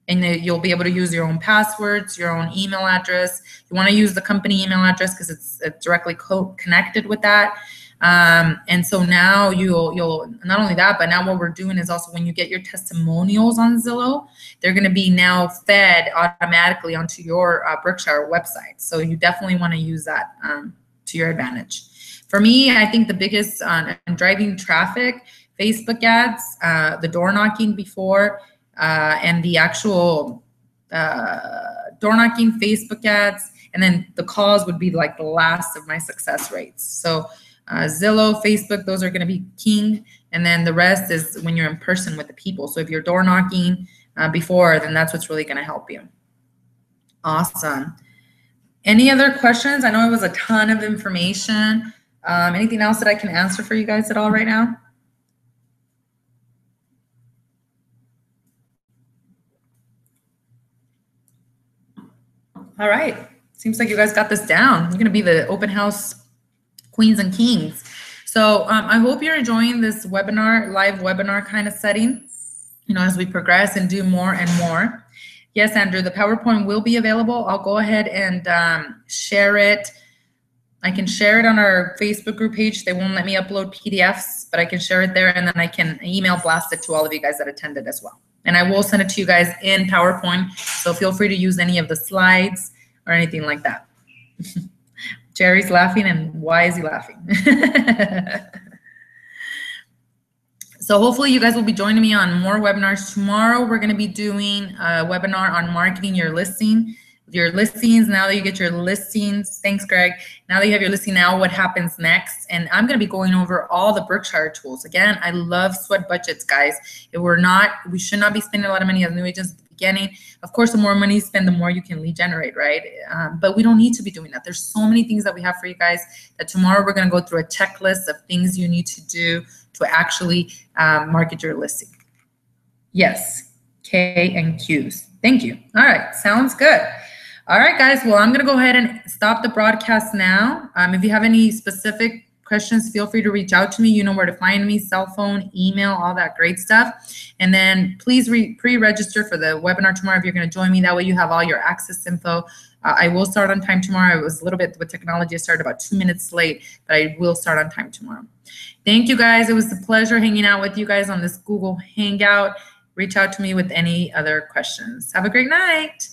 And you'll be able to use your own passwords, your own email address. You want to use the company email address because it's directly connected with that. And so now you'll not only that, but now what we're doing is also when you get your testimonials on Zillow, they're going to be now fed automatically onto your Berkshire website. So you definitely want to use that to your advantage. For me, I think the biggest driving traffic, Facebook ads, the door knocking before, and the actual door knocking, Facebook ads, and then the calls would be like the last of my success rates. So Zillow, Facebook, those are going to be king. And then the rest is when you're in person with the people. So if you're door knocking before, then that's what's really going to help you. Awesome. Any other questions? I know it was a ton of information. Anything else that I can answer for you guys at all right now? All right. Seems like you guys got this down. You're going to be the open house queens and kings. So I hope you're enjoying this webinar, live webinar kind of setting, you know, as we progress and do more and more. Yes, Andrew, the PowerPoint will be available. I'll go ahead and share it. I can share it on our Facebook group page. They won't let me upload PDFs, but I can share it there, and then I can email blast it to all of you guys that attended as well. And I will send it to you guys in PowerPoint, so feel free to use any of the slides or anything like that. Jerry's laughing, and why is he laughing? So hopefully you guys will be joining me on more webinars. Tomorrow we're going to be doing a webinar on marketing your listing. Your listings, now that you get your listings, thanks Greg, now that you have your listing, now what happens next? And I'm going to be going over all the Berkshire tools. Again, I love sweat budgets, guys. If we should not be spending a lot of money as new agents at the beginning. Of course, the more money you spend, the more you can lead generate, right? But we don't need to be doing that. There's so many things that we have for you guys that tomorrow we're going to go through a checklist of things you need to do to actually market your listing. Yes, K and Qs. Thank you. All right, sounds good. All right, guys. Well, I'm going to go ahead and stop the broadcast now. If you have any specific questions, feel free to reach out to me. You know where to find me, cell phone, email, all that great stuff. And then please pre-register for the webinar tomorrow if you're going to join me. That way you have all your access info. I will start on time tomorrow. It was a little bit with technology. I started about 2 minutes late, but I will start on time tomorrow. Thank you, guys. It was a pleasure hanging out with you guys on this Google Hangout. Reach out to me with any other questions. Have a great night.